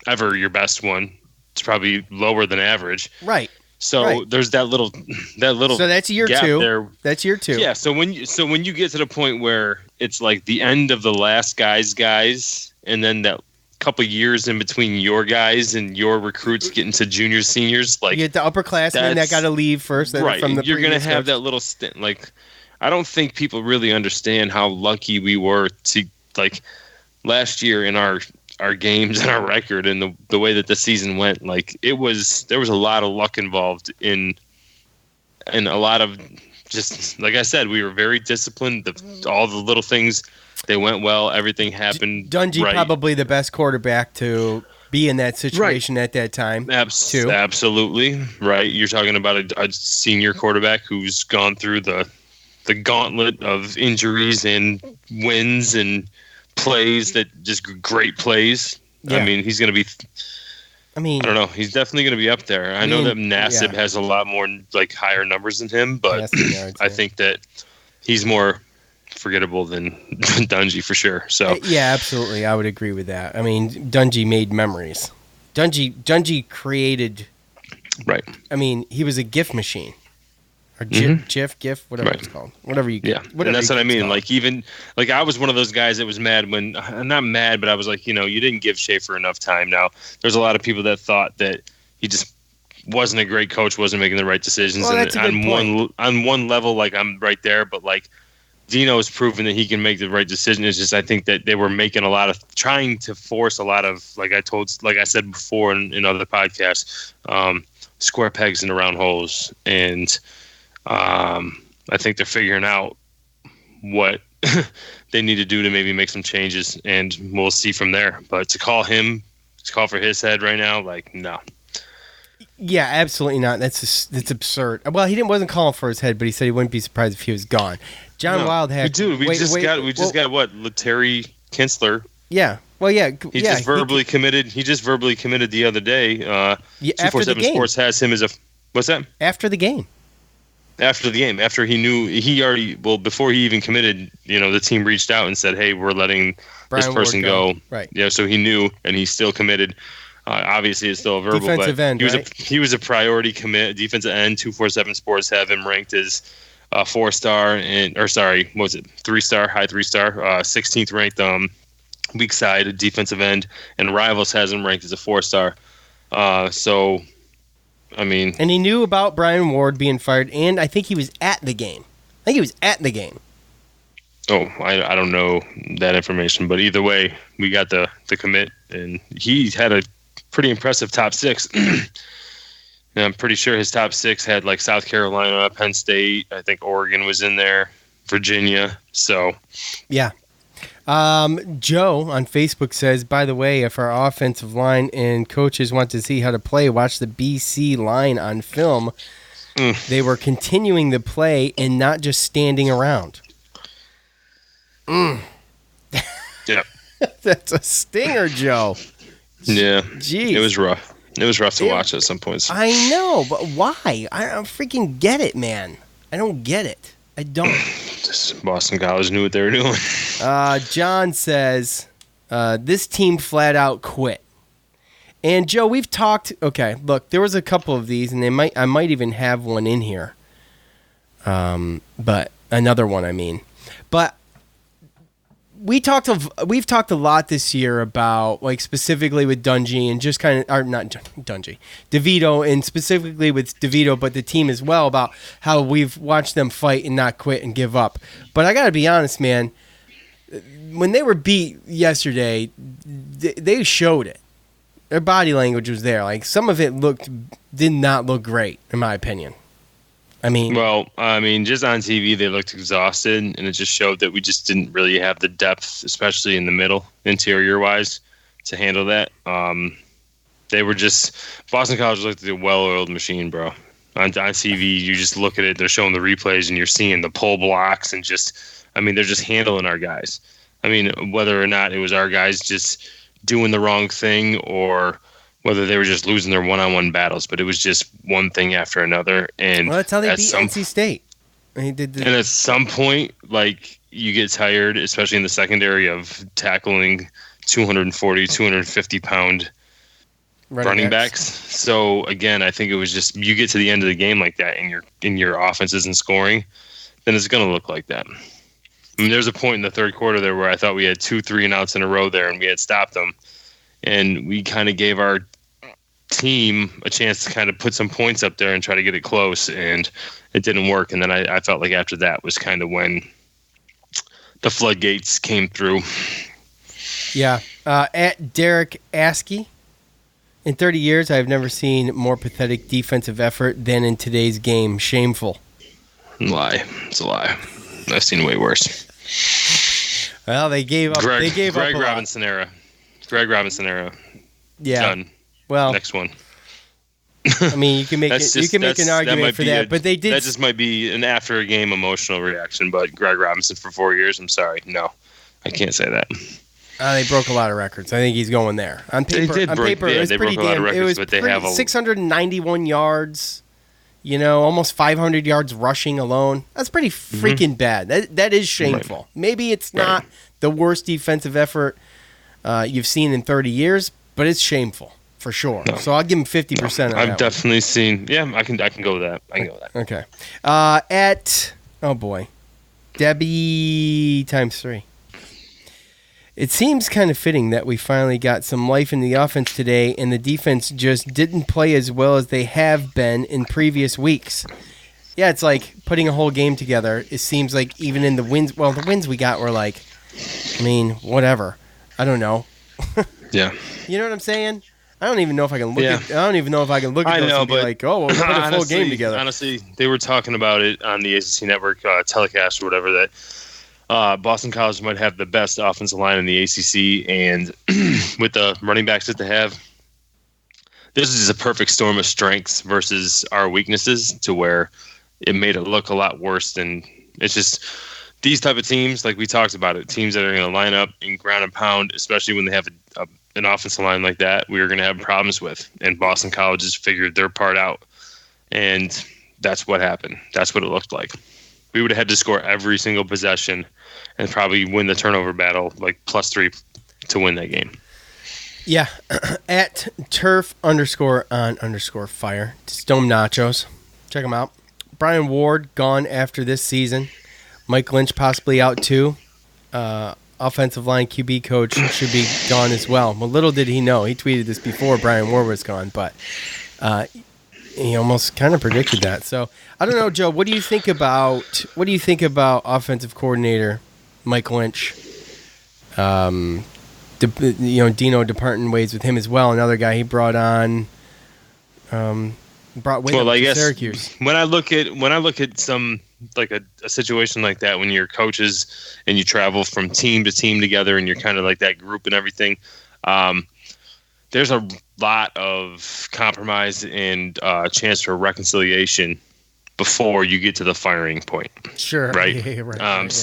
Speaker 5: ever your best one. It's probably lower than average.
Speaker 4: Right.
Speaker 5: So there's that little.
Speaker 4: So that's year
Speaker 5: gap
Speaker 4: 2.
Speaker 5: there.
Speaker 4: That's year 2.
Speaker 5: Yeah. So when you get to the point where it's like the end of the last guys, and then that couple years in between your guys and your recruits getting to juniors, seniors, like
Speaker 4: you get the upperclassmen that got to leave first,
Speaker 5: right?
Speaker 4: From the
Speaker 5: you're gonna have
Speaker 4: coach.
Speaker 5: that little stint. Like, I don't think people really understand how lucky we were to like last year in our games and our record and the way that the season went. Like there was a lot of luck involved in a lot of just like I said, we were very disciplined. All the little things. They went well. Everything happened.
Speaker 4: Dungy
Speaker 5: right.
Speaker 4: probably the best quarterback to be in that situation at that time. Too.
Speaker 5: Absolutely right. You're talking about a senior quarterback who's gone through the gauntlet of injuries and wins and plays that just great plays.
Speaker 4: Yeah.
Speaker 5: I mean, he's going to be. I don't know. He's definitely going to be up there. I know that Nassib has a lot more like higher numbers than him, but I think that he's more forgettable than Dungy for sure. So
Speaker 4: yeah, absolutely, I would agree with that. I mean, Dungy made memories. Dungy created
Speaker 5: Right.
Speaker 4: I mean, he was a GIF machine. Or GIF, whatever
Speaker 5: Right.
Speaker 4: it's called. Whatever you
Speaker 5: Yeah,
Speaker 4: whatever
Speaker 5: and that's
Speaker 4: you
Speaker 5: what I
Speaker 4: it's
Speaker 5: mean.
Speaker 4: called.
Speaker 5: Like, even like I was one of those guys that was mad when I'm not mad, but I was like, you didn't give Schaefer enough time. Now, there's a lot of people that thought that he just wasn't a great coach, wasn't making the right decisions.
Speaker 4: Well,
Speaker 5: and
Speaker 4: that's a good
Speaker 5: on one level, like, I'm right there, but like Dino has proven that he can make the right decision. It's just I think that they were trying to force a lot of, like I said before in other podcasts, square pegs into round holes, and I think they're figuring out what they need to do to maybe make some changes, and we'll see from there. But to call for his head right now, like, no.
Speaker 4: Yeah, absolutely not. That's absurd. Well, he wasn't calling for his head, but he said he wouldn't be surprised if he was gone. John
Speaker 5: No.
Speaker 4: Wildhack.
Speaker 5: We just got what, Terry Kinsler.
Speaker 4: Yeah. Well, yeah.
Speaker 5: He just verbally committed. He just verbally committed the other day.
Speaker 4: After the
Speaker 5: 247
Speaker 4: game.
Speaker 5: Sports has him as a. What's that?
Speaker 4: After the game.
Speaker 5: After the game, after before he even committed, the team reached out and said, "Hey, we're letting
Speaker 4: Brian
Speaker 5: this person
Speaker 4: Ward
Speaker 5: go."
Speaker 4: Right.
Speaker 5: Yeah, so he knew, and he still committed. Obviously, it's still a verbal,
Speaker 4: Defensive
Speaker 5: but
Speaker 4: end,
Speaker 5: he was a priority commit. Defensive end. 247 Sports have him ranked as 4-star, what was it, 3-star, high 3-star, 16th ranked weak side defensive end, and Rivals has him ranked as a 4-star. So, I mean,
Speaker 4: And he knew about Brian Ward being fired, and I think he was at the game.
Speaker 5: Oh, I don't know that information, but either way, we got the commit, and he had a pretty impressive top 6. And I'm pretty sure his top 6 had like South Carolina, Penn State, I think Oregon was in there, Virginia. So,
Speaker 4: Yeah. Joe on Facebook says, by the way, if our offensive line and coaches want to see how to play, watch the BC line on film. They were continuing the play and not just standing around.
Speaker 5: yeah,
Speaker 4: That's a stinger, Joe.
Speaker 5: yeah,
Speaker 4: Jeez.
Speaker 5: it was rough. It was rough to watch at some points.
Speaker 4: I know, but why? I don't freaking get it, man. I don't get it. I don't.
Speaker 5: Just Boston College knew what they were doing.
Speaker 4: John says, this team flat out quit. And Joe, we've talked. Okay, look, there was a couple of these, and I might even have one in here. But another one, I mean. But we've talked a lot this year about, like, specifically with Dungy and just kind of, or not Dungy, DeVito, and specifically with DeVito, but the team as well, about how we've watched them fight and not quit and give up. But I got to be honest, man, when they were beat yesterday, they showed it. Their body language was there. Like, some of it did not look great, in my opinion. I mean,
Speaker 5: just on TV, they looked exhausted, and it just showed that we just didn't really have the depth, especially in the middle, interior-wise, to handle that. They were just – Boston College looked like a well-oiled machine, bro. On TV, you just look at it, they're showing the replays, and you're seeing the pull blocks and just – they're just handling our guys. Whether or not it was our guys just doing the wrong thing or – whether they were just losing their one-on-one battles, but it was just one thing after another. And
Speaker 4: well, that's how they beat NC State. And
Speaker 5: at some point, like, you get tired, especially in the secondary, of tackling 240, 250-pound running backs. So, again, I think it was just you get to the end of the game like that and your offense isn't scoring, then it's going to look like that. There's a point in the third quarter there where I thought we had 2 3-and-outs in a row there and we had stopped them. And we kind of gave our team a chance to kind of put some points up there and try to get it close, and it didn't work. And then I felt like after that was kind of when the floodgates came through.
Speaker 4: Yeah. At Derek Askey, in 30 years, I've never seen more pathetic defensive effort than in today's game. Shameful.
Speaker 5: Lie. It's a lie. I've seen way worse.
Speaker 4: Well, they gave up.
Speaker 5: Greg Robinson era. Greg Robinson era.
Speaker 4: Yeah.
Speaker 5: Done.
Speaker 4: Well,
Speaker 5: next one.
Speaker 4: I mean, you can make an argument for that, but they did.
Speaker 5: That just might be an after a game emotional reaction. But Greg Robinson for 4 years, I'm sorry, no, I can't say that.
Speaker 4: They broke a lot of records. I think he's going there. On paper, it was pretty damn. It was 691 yards. Almost 500 yards rushing alone. That's pretty freaking bad. That is shameful. Right. Maybe it's not the worst defensive effort you've seen in 30 years, but it's shameful for sure.
Speaker 5: No.
Speaker 4: So I'll give him 50% on
Speaker 5: I've
Speaker 4: that
Speaker 5: definitely seen. Yeah, I can go with that.
Speaker 4: Okay. Oh boy, Debbie times 3. It seems kind of fitting that we finally got some life in the offense today, and the defense just didn't play as well as they have been in previous weeks. Yeah, it's like putting a whole game together. It seems like even in the wins, well, the wins we got were like, I mean, whatever. I don't know.
Speaker 5: Yeah.
Speaker 4: You know what I'm saying? I don't even know if I can look
Speaker 5: Yeah.
Speaker 4: at. I don't even know if I can look at
Speaker 5: I
Speaker 4: those
Speaker 5: know,
Speaker 4: and be
Speaker 5: but
Speaker 4: like, oh, well, we put a full game together.
Speaker 5: Honestly, they were talking about it on the ACC Network telecast or whatever that Boston College might have the best offensive line in the ACC, and with the running backs that they have, this is a perfect storm of strengths versus our weaknesses to where it made it look a lot worse than it's just these type of teams, like we talked about it, teams that are going to line up and ground and pound, especially when they have an offensive line like that, we are going to have problems with. And Boston College has figured their part out. And that's what happened. That's what it looked like. We would have had to score every single possession and probably win the turnover battle, like +3 to win that game.
Speaker 4: Yeah, at turf_on_fire. Stone Nachos. Check them out. Brian Ward gone after this season. Mike Lynch possibly out too. Offensive line QB coach should be gone as well. Well, little did he know. He tweeted this before Brian Ward was gone, but he almost kind of predicted that. So I don't know, Joe. What do you think about offensive coordinator Mike Lynch? Dino departing ways with him as well. Another guy he brought on. Brought with him to Syracuse.
Speaker 5: When I look at some like a situation like that, when you're coaches and you travel from team to team together and you're kind of like that group and everything, there's a lot of compromise and chance for reconciliation before you get to the firing point.
Speaker 4: Sure.
Speaker 5: Right.
Speaker 4: Yeah, right. Yeah.
Speaker 5: That's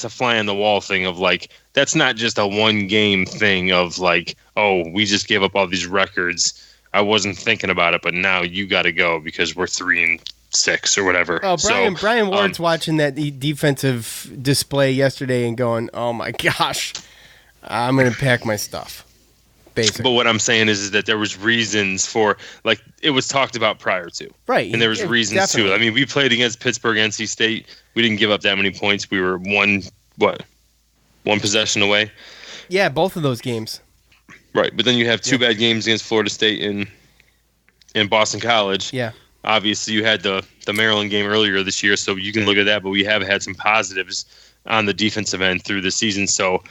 Speaker 5: a fly on the wall thing of like, that's not just a one game thing of like, oh, we just gave up all these records. I wasn't thinking about it, but now you got to go because we're 3-6 or whatever.
Speaker 4: Oh, Brian Ward's watching that defensive display yesterday and going, "Oh my gosh, I'm going to pack my stuff." Basically.
Speaker 5: But what I'm saying is that there was reasons for, like, it was talked about prior to,
Speaker 4: right?
Speaker 5: And there was reasons to it. I mean, we played against Pittsburgh, NC State. We didn't give up that many points. We were one possession away.
Speaker 4: Yeah, both of those games.
Speaker 5: Right, but then you have two bad games against Florida State and Boston College.
Speaker 4: Yeah.
Speaker 5: Obviously, you had the Maryland game earlier this year, so you can look at that. But we have had some positives on the defensive end through the season. So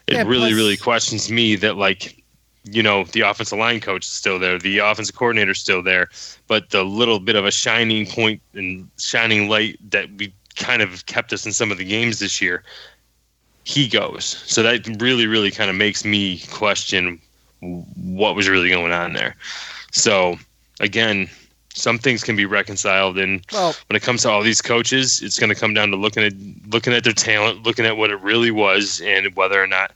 Speaker 5: it really questions me that, like, the offensive line coach is still there, the offensive coordinator is still there, but the little bit of a shining point and shining light that we kind of kept us in some of the games this year, he goes. So that really kind of makes me question what was really going on there. So again, some things can be reconciled, and when it comes to all these coaches, it's going to come down to looking at their talent, looking at what it really was, and whether or not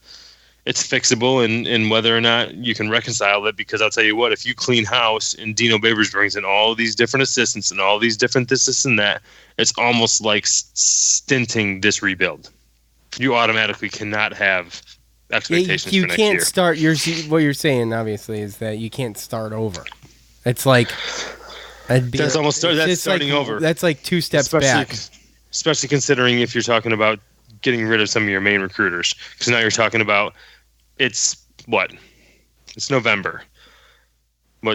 Speaker 5: it's fixable, and whether or not you can reconcile it. Because I'll tell you what, if you clean house and Dino Babers brings in all these different assistants and all these different this and that, it's almost like stinting this rebuild. You automatically cannot have expectations for next year.
Speaker 4: You can't start. What you're saying, obviously, is that you can't start over. It's like
Speaker 5: that's starting over.
Speaker 4: That's like two steps back.
Speaker 5: Especially considering if you're talking about getting rid of some of your main recruiters, because now you're talking about it's November.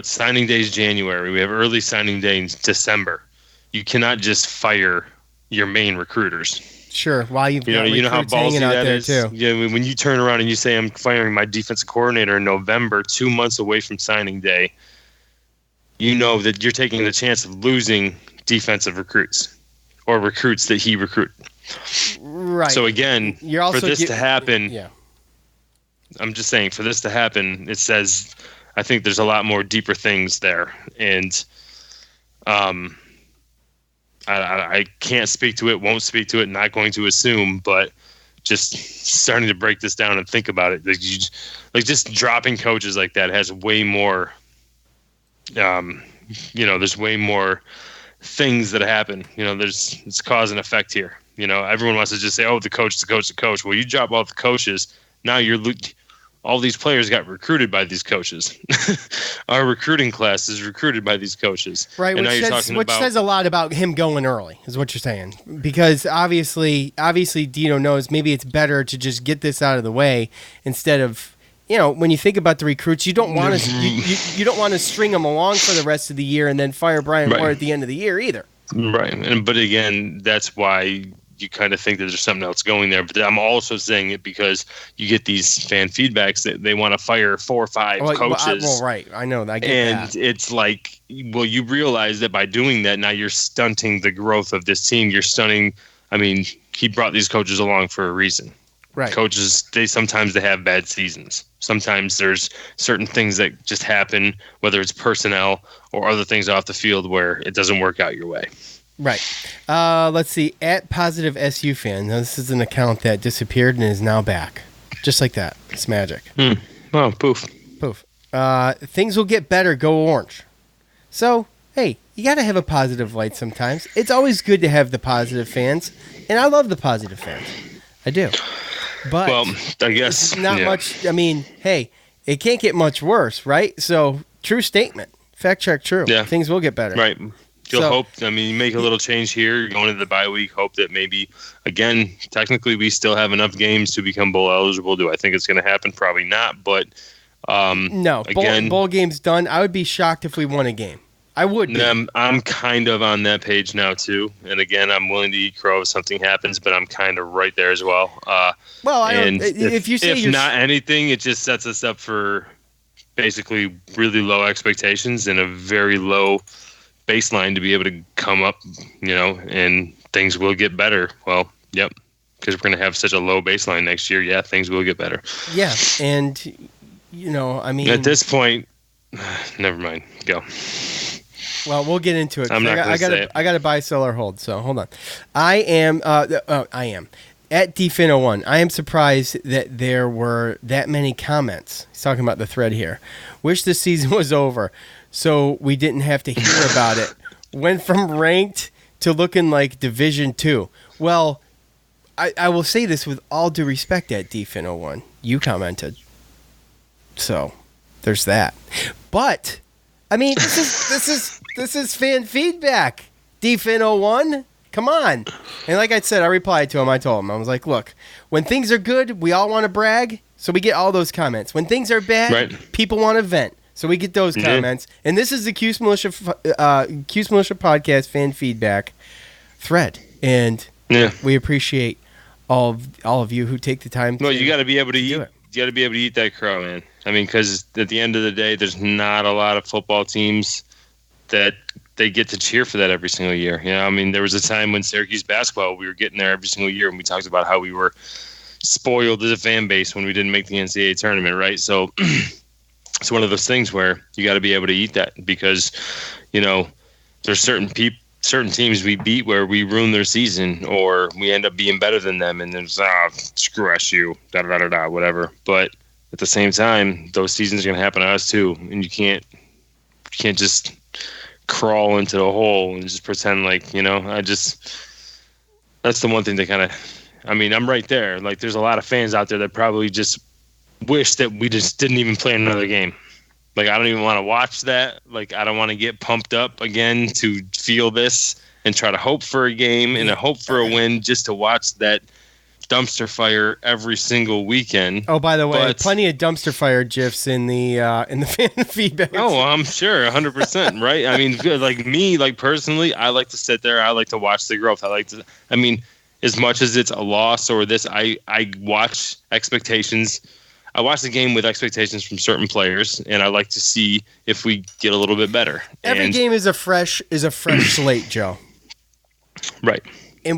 Speaker 5: Signing day is January. We have early signing day in December. You cannot just fire your main recruiters.
Speaker 4: Sure. While you've got
Speaker 5: you know how ballsy
Speaker 4: out
Speaker 5: that
Speaker 4: there
Speaker 5: is.
Speaker 4: Too.
Speaker 5: Yeah, when you turn around and you say I'm firing my defensive coordinator in November, 2 months away from signing day, you know that you're taking the chance of losing defensive recruits or recruits that he recruited.
Speaker 4: Right.
Speaker 5: So again,
Speaker 4: you're also
Speaker 5: for this to happen,
Speaker 4: yeah.
Speaker 5: I'm just saying, for this to happen, it says I think there's a lot more deeper things there, and I can't speak to it, won't speak to it, not going to assume, but just starting to break this down and think about it, just dropping coaches like that has way more. There's way more things that happen. It's cause and effect here. Everyone wants to just say, "Oh, the coach." Well, you drop all the coaches, now all these players got recruited by these coaches. Our recruiting class is recruited by these coaches.
Speaker 4: Right,
Speaker 5: and
Speaker 4: which says a lot about him going early, is what you're saying. Because obviously Dino knows maybe it's better to just get this out of the way instead of, when you think about the recruits, you don't want to you don't want to string them along for the rest of the year and then fire Brian Moore at the end of the year either.
Speaker 5: Right, but again, that's why you kind of think that there's something else going there. But I'm also saying it because you get these fan feedbacks that they want to fire 4 or 5 coaches.
Speaker 4: Well, right. I know. I get
Speaker 5: and
Speaker 4: that.
Speaker 5: It's like, well, you realize that by doing that, now you're stunting the growth of this team. You're stunning. I mean, he brought these coaches along for a reason.
Speaker 4: Right.
Speaker 5: Coaches, sometimes they have bad seasons. Sometimes there's certain things that just happen, whether it's personnel or other things off the field where it doesn't work out your way.
Speaker 4: Right. Let's see. At Positive SU Fan. Now, this is an account that disappeared and is now back. Just like that. It's magic.
Speaker 5: Oh, poof.
Speaker 4: Poof. Things will get better. Go Orange. So, hey, you got to have a positive light sometimes. It's always good to have the positive fans. And I love the positive fans. I do. But
Speaker 5: well, I guess
Speaker 4: not much. I mean, hey, it can't get much worse, right? So, true statement. Fact check true.
Speaker 5: Yeah.
Speaker 4: Things will get better.
Speaker 5: Right. You'll hope, you make a little change here, going into the bye week, hope that maybe, again, technically we still have enough games to become bowl eligible. Do I think it's going to happen? Probably not, but
Speaker 4: no,
Speaker 5: again,
Speaker 4: bowl game's done. I would be shocked if we won a game. I would be.
Speaker 5: I'm kind of on that page now, too. And again, I'm willing to eat crow if something happens, but I'm kind of right there as well. If not anything, it just sets us up for basically really low expectations and a very low baseline to be able to come up, and things will get better. Well, yep, because we're going to have such a low baseline next year. Yeah, things will get better.
Speaker 4: Yeah, and,
Speaker 5: at this point, never mind. Go.
Speaker 4: Well, we'll get into it.
Speaker 5: I'm not going to say it.
Speaker 4: I got to buy, sell, or hold, so hold on. I am at DFin01. I am surprised that there were that many comments. He's talking about the thread here. Wish the season was over so we didn't have to hear about it. Went from ranked to looking like Division 2. Well, I will say this with all due respect at DFin01. You commented. So, there's that. But, this is fan feedback. DFin01, come on. And like I said, I replied to him. I told him. I was like, look, when things are good, we all want to brag, so we get all those comments. When things are bad, people want to vent. So we get those comments. And this is the Cuse Militia Podcast fan feedback thread. And we appreciate all of you who take the time
Speaker 5: to you got to be able to eat it. You got to be able to eat that crow, man. Because at the end of the day, there's not a lot of football teams that they get to cheer for that every single year. There was a time when Syracuse basketball, we were getting there every single year, and we talked about how we were spoiled as a fan base when we didn't make the NCAA tournament, right? So it's one of those things where you got to be able to eat that because, there's certain teams we beat where we ruin their season or we end up being better than them, and there's screw SU, whatever. But at the same time, those seasons are going to happen to us too, and you can't just crawl into the hole and just pretend like that's the one thing that kind of. I'm right there. Like, there's a lot of fans out there that probably just wish that we just didn't even play another game. Like, I don't even want to watch that. Like, I don't want to get pumped up again to feel this and try to hope for a game and hope for a win just to watch that dumpster fire every single weekend.
Speaker 4: Oh, by the way, plenty of dumpster fire gifs in the fan feedback.
Speaker 5: Oh, I'm sure, 100%, right? Like personally, I like to sit there. I like to watch the growth. As much as it's a loss or this, I watch expectations. I watch the game with expectations from certain players, and I like to see if we get a little bit better.
Speaker 4: Every game is a fresh slate, Joe.
Speaker 5: Right.
Speaker 4: And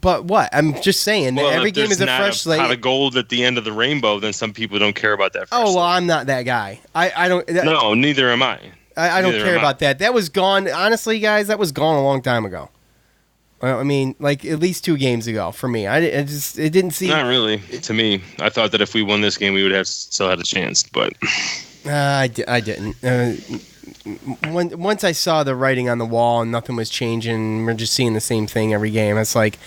Speaker 4: But what? I'm just saying that every game is a fresh slate.
Speaker 5: If there's not a pot of gold at the end of the rainbow, then some people don't care about that.
Speaker 4: Oh, well, I'm not that guy. I don't.
Speaker 5: No, neither am I.
Speaker 4: I don't care about that. That was gone. Honestly, guys, that was gone a long time ago. At least 2 games ago for me. It didn't seem.
Speaker 5: Not really to me. I thought that if we won this game, we would have still had a chance, but
Speaker 4: I didn't. Once I saw the writing on the wall and nothing was changing, we're just seeing the same thing every game. It's like,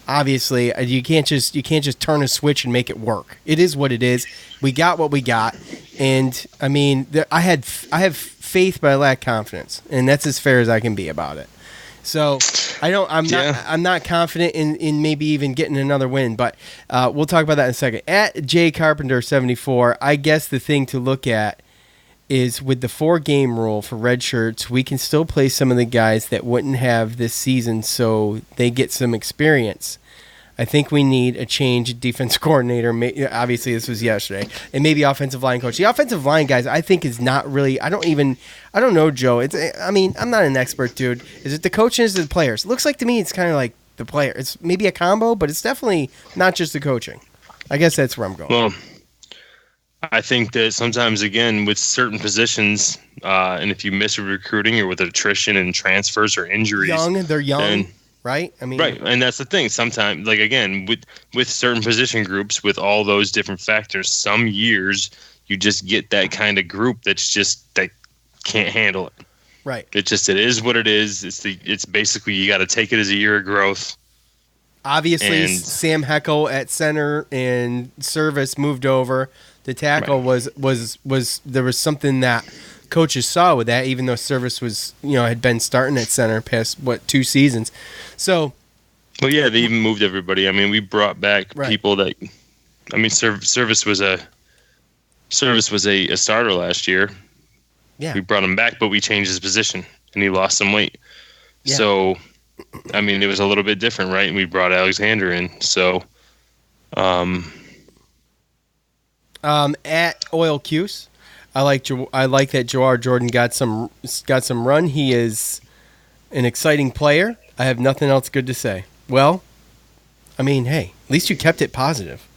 Speaker 4: obviously you can't just turn a switch and make it work. It is what it is. We got what we got, and I mean, I have faith, but I lack confidence, and that's as fair as I can be about it. So I'm not confident in maybe even getting another win, but we'll talk about that in a second. At Jay Carpenter 74, I guess the thing to look at is with the 4-game rule for red shirts, we can still play some of the guys that wouldn't have this season, so they get some experience. I think we need a change defense coordinator. Obviously, this was yesterday, and maybe offensive line coach. The offensive line guys, I think, is not really. I don't know, Joe. I'm not an expert, dude. Is it the coaches or the players? It looks like to me it's kind of like the player. It's maybe a combo, but it's definitely not just the coaching. I guess that's where I'm going.
Speaker 5: Well, I think that sometimes, again, with certain positions, and if you miss recruiting or with attrition and transfers or injuries,
Speaker 4: they're young. Right? I mean,
Speaker 5: right, and that's the thing. Sometimes, like again, with certain position groups, with all those different factors, some years you just get that kind of group that can't handle it.
Speaker 4: Right.
Speaker 5: It is what it is. It's basically you got to take it as a year of growth.
Speaker 4: Obviously, Sam Heckel at center and Service moved over. The tackle was there was something that coaches saw with that, even though Service was had been starting at center past 2 seasons. So,
Speaker 5: well, yeah, they even moved everybody. I mean, we brought back people that. I mean, Service was a starter last year.
Speaker 4: Yeah,
Speaker 5: we brought him back, but we changed his position, and he lost some weight. Yeah. So, I mean, it was a little bit different, right? And we brought Alexander in. So,
Speaker 4: at Oil Cuse, I like that Jawar Jordan got some run. He is an exciting player. I have nothing else good to say. Well, I mean, hey, at least you kept it positive,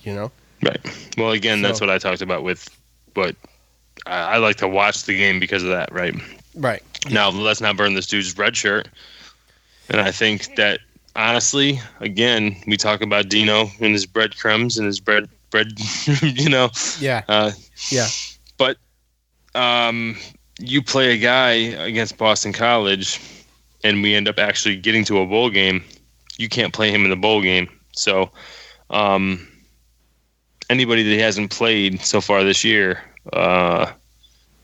Speaker 5: Right. Well, again, that's what I talked about with what I like to watch the game because of that, right?
Speaker 4: Right.
Speaker 5: Now, let's not burn this dude's red shirt. And I think that, honestly, again, we talk about Dino and his breadcrumbs and his bread,
Speaker 4: Yeah. Yeah.
Speaker 5: But you play a guy against Boston College, and we end up actually getting to a bowl game. You can't play him in the bowl game. So anybody that hasn't played so far this year,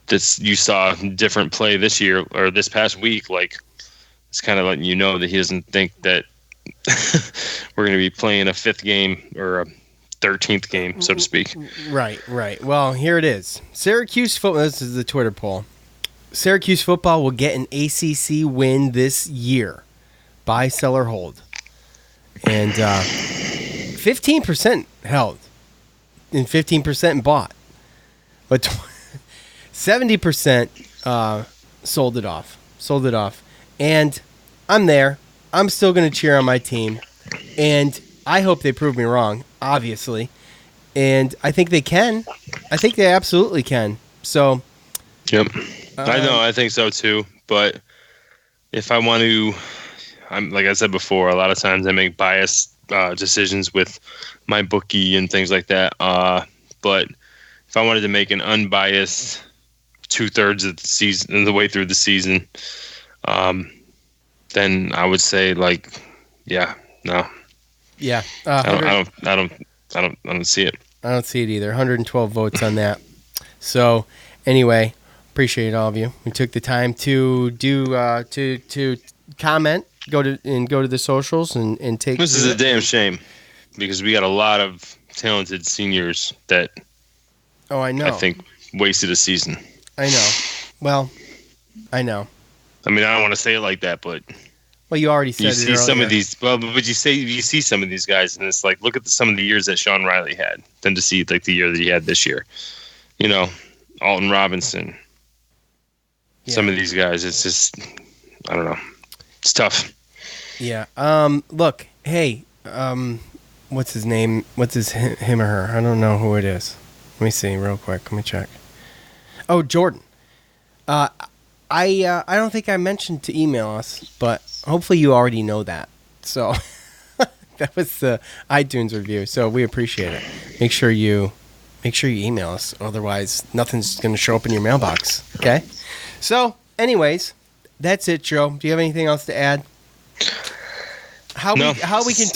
Speaker 5: you saw different play this year or this past week, like it's kind of letting you know that he doesn't think that we're going to be playing a 5th game or a 13th game, so to speak.
Speaker 4: Right. Well, here it is. Syracuse football. This is the Twitter poll. Syracuse football will get an ACC win this year. Buy, sell, or hold. And 15% held, and 15% bought, but 70% sold it off. And I'm there. I'm still going to cheer on my team, and I hope they prove me wrong, obviously. And I think they can. I think they absolutely can. So,
Speaker 5: yep. I know. I think so too. But if I want to, like I said before, a lot of times I make biased decisions with my bookie and things like that. But if I wanted to make an unbiased 2/3 of the season, the way through the season, then I would say no.
Speaker 4: Yeah.
Speaker 5: I don't see it.
Speaker 4: I don't see it either. 112 votes on that. So anyway, appreciate all of you. We took the time to do to comment, go to the socials and take.
Speaker 5: This is a damn shame because we got a lot of talented seniors that.
Speaker 4: Oh, I know.
Speaker 5: I think wasted a season.
Speaker 4: I know. Well, I know.
Speaker 5: I mean, I don't want to say it like that, but.
Speaker 4: Well, you already said
Speaker 5: you
Speaker 4: it
Speaker 5: see
Speaker 4: earlier.
Speaker 5: some of these. Well, but you see some of these guys, and it's like, look at some of the years that Sean Riley had, than to see like the year that he had this year. Alton Robinson. Yeah. Some of these guys, it's just, I don't know, it's tough.
Speaker 4: Yeah. Look, hey, what's his name? What's him or her? I don't know who it is. Let me see real quick. Let me check. Oh, Jordan. I don't think I mentioned to email us, but hopefully you already know that. So that was the iTunes review. So we appreciate it. Make sure you email us. Otherwise, nothing's going to show up in your mailbox. Okay. So, anyways, that's it, Joe. Do you have anything else to add? How we can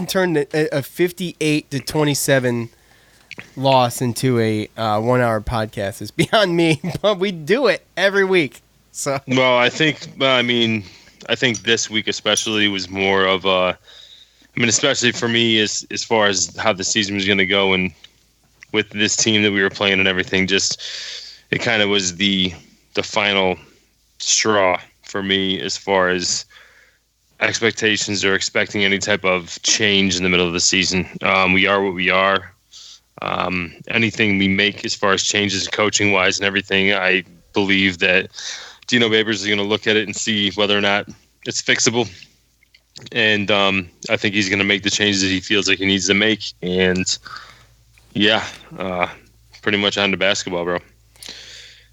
Speaker 4: turn a 58-27 loss into a 1 hour podcast is beyond me, but we do it every week. So
Speaker 5: well, I think this week especially was more of a. I mean, especially for me, as far as how the season was going to go, and with this team that we were playing and everything, just it kind of was the final straw for me as far as expectations or expecting any type of change in the middle of the season. We are what we are. Anything we make as far as changes coaching wise and everything, I believe that Dino Babers is going to look at it and see whether or not it's fixable. And I think he's going to make the changes that he feels like he needs to make. And yeah, pretty much on to basketball, bro.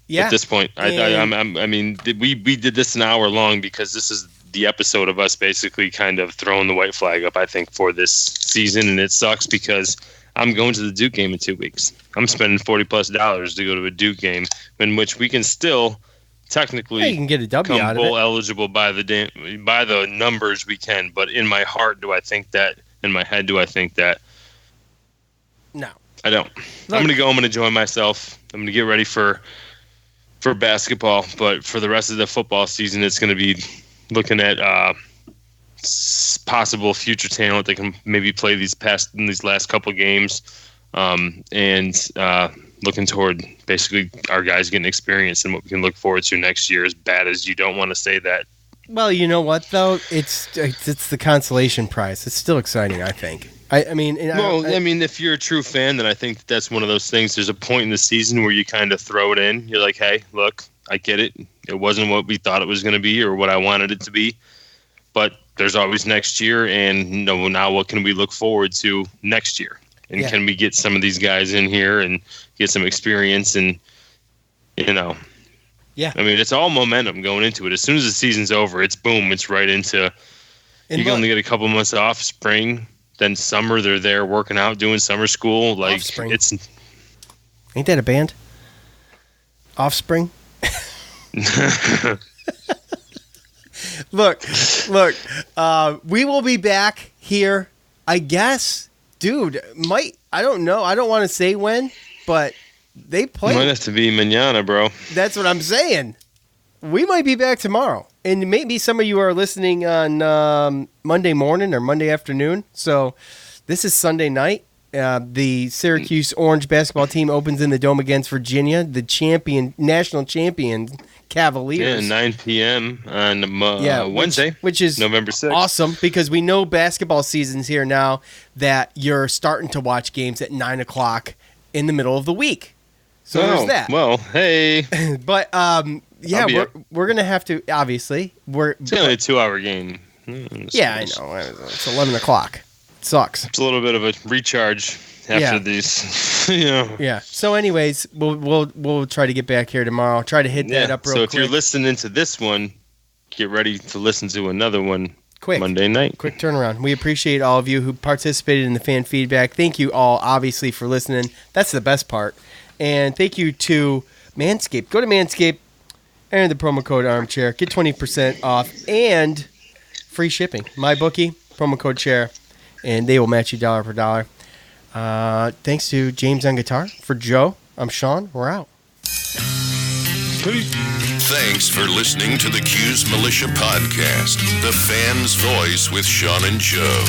Speaker 5: Yeah. At this point, I mean, we did this an hour long because this is the episode of us basically kind of throwing the white flag up, I think, for this season. And it sucks because I'm going to the Duke game in 2 weeks. I'm spending $40+ to go to a Duke game in which we can still technically
Speaker 4: you can get a W out of
Speaker 5: bowl
Speaker 4: it.
Speaker 5: Eligible by the numbers we can. But in my heart, do I think that? In my head, do I think that?
Speaker 4: No.
Speaker 5: I don't. I'm going to go. I'm going to enjoy myself. I'm going to get ready for basketball. But for the rest of the football season, it's going to be looking at possible future talent that can maybe play these last couple games, and looking toward basically our guys getting experience and what we can look forward to next year. As bad as you don't want to say that.
Speaker 4: Well, you know what though, it's the consolation prize. It's still exciting, I think. I mean,
Speaker 5: if you're a true fan, then I think that's one of those things. There's a point in the season where you kind of throw it in. You're like, hey, look, I get it. It wasn't what we thought it was going to be or what I wanted it to be. But there's always next year, and now what can we look forward to next year? And can we get some of these guys in here and get some experience? And, I mean, it's all momentum going into it. As soon as the season's over, it's boom. It's right into you can only get a couple months off, spring, then summer. They're there working out, doing summer school. Like
Speaker 4: Offspring.
Speaker 5: Ain't
Speaker 4: that a band? Offspring? Look, we will be back here, I guess. Dude, I don't know. I don't want to say when, but they play.
Speaker 5: Might have to be mañana, bro.
Speaker 4: That's what I'm saying. We might be back tomorrow. And maybe some of you are listening on Monday morning or Monday afternoon. So this is Sunday night. The Syracuse Orange basketball team opens in the Dome against Virginia, the national champion Cavaliers.
Speaker 5: Yeah, 9 p.m. on Wednesday,
Speaker 4: which is
Speaker 5: November 6th.
Speaker 4: Awesome, because we know basketball season's here now that you're starting to watch games at 9 o'clock in the middle of the week. So there's that.
Speaker 5: Well, hey.
Speaker 4: But, we're going to have to, obviously.
Speaker 5: It's only a 2-hour game.
Speaker 4: Yeah, I know. It's 11 o'clock. It sucks.
Speaker 5: It's a little bit of a recharge after these,
Speaker 4: Yeah. So, anyways, we'll try to get back here tomorrow. Try to hit that up real quick.
Speaker 5: So, if you're listening to this one, get ready to listen to another one Monday night.
Speaker 4: Quick turnaround. We appreciate all of you who participated in the fan feedback. Thank you all, obviously, for listening. That's the best part. And thank you to Manscaped. Go to Manscaped, enter the promo code Armchair, get 20% off and free shipping. MyBookie, promo code Chair, and they will match you dollar per dollar. Thanks to James on guitar. For Joe, I'm Sean. We're out.
Speaker 3: Thanks for listening to the Cuse Militia Podcast, the fan's voice with Sean and Joe.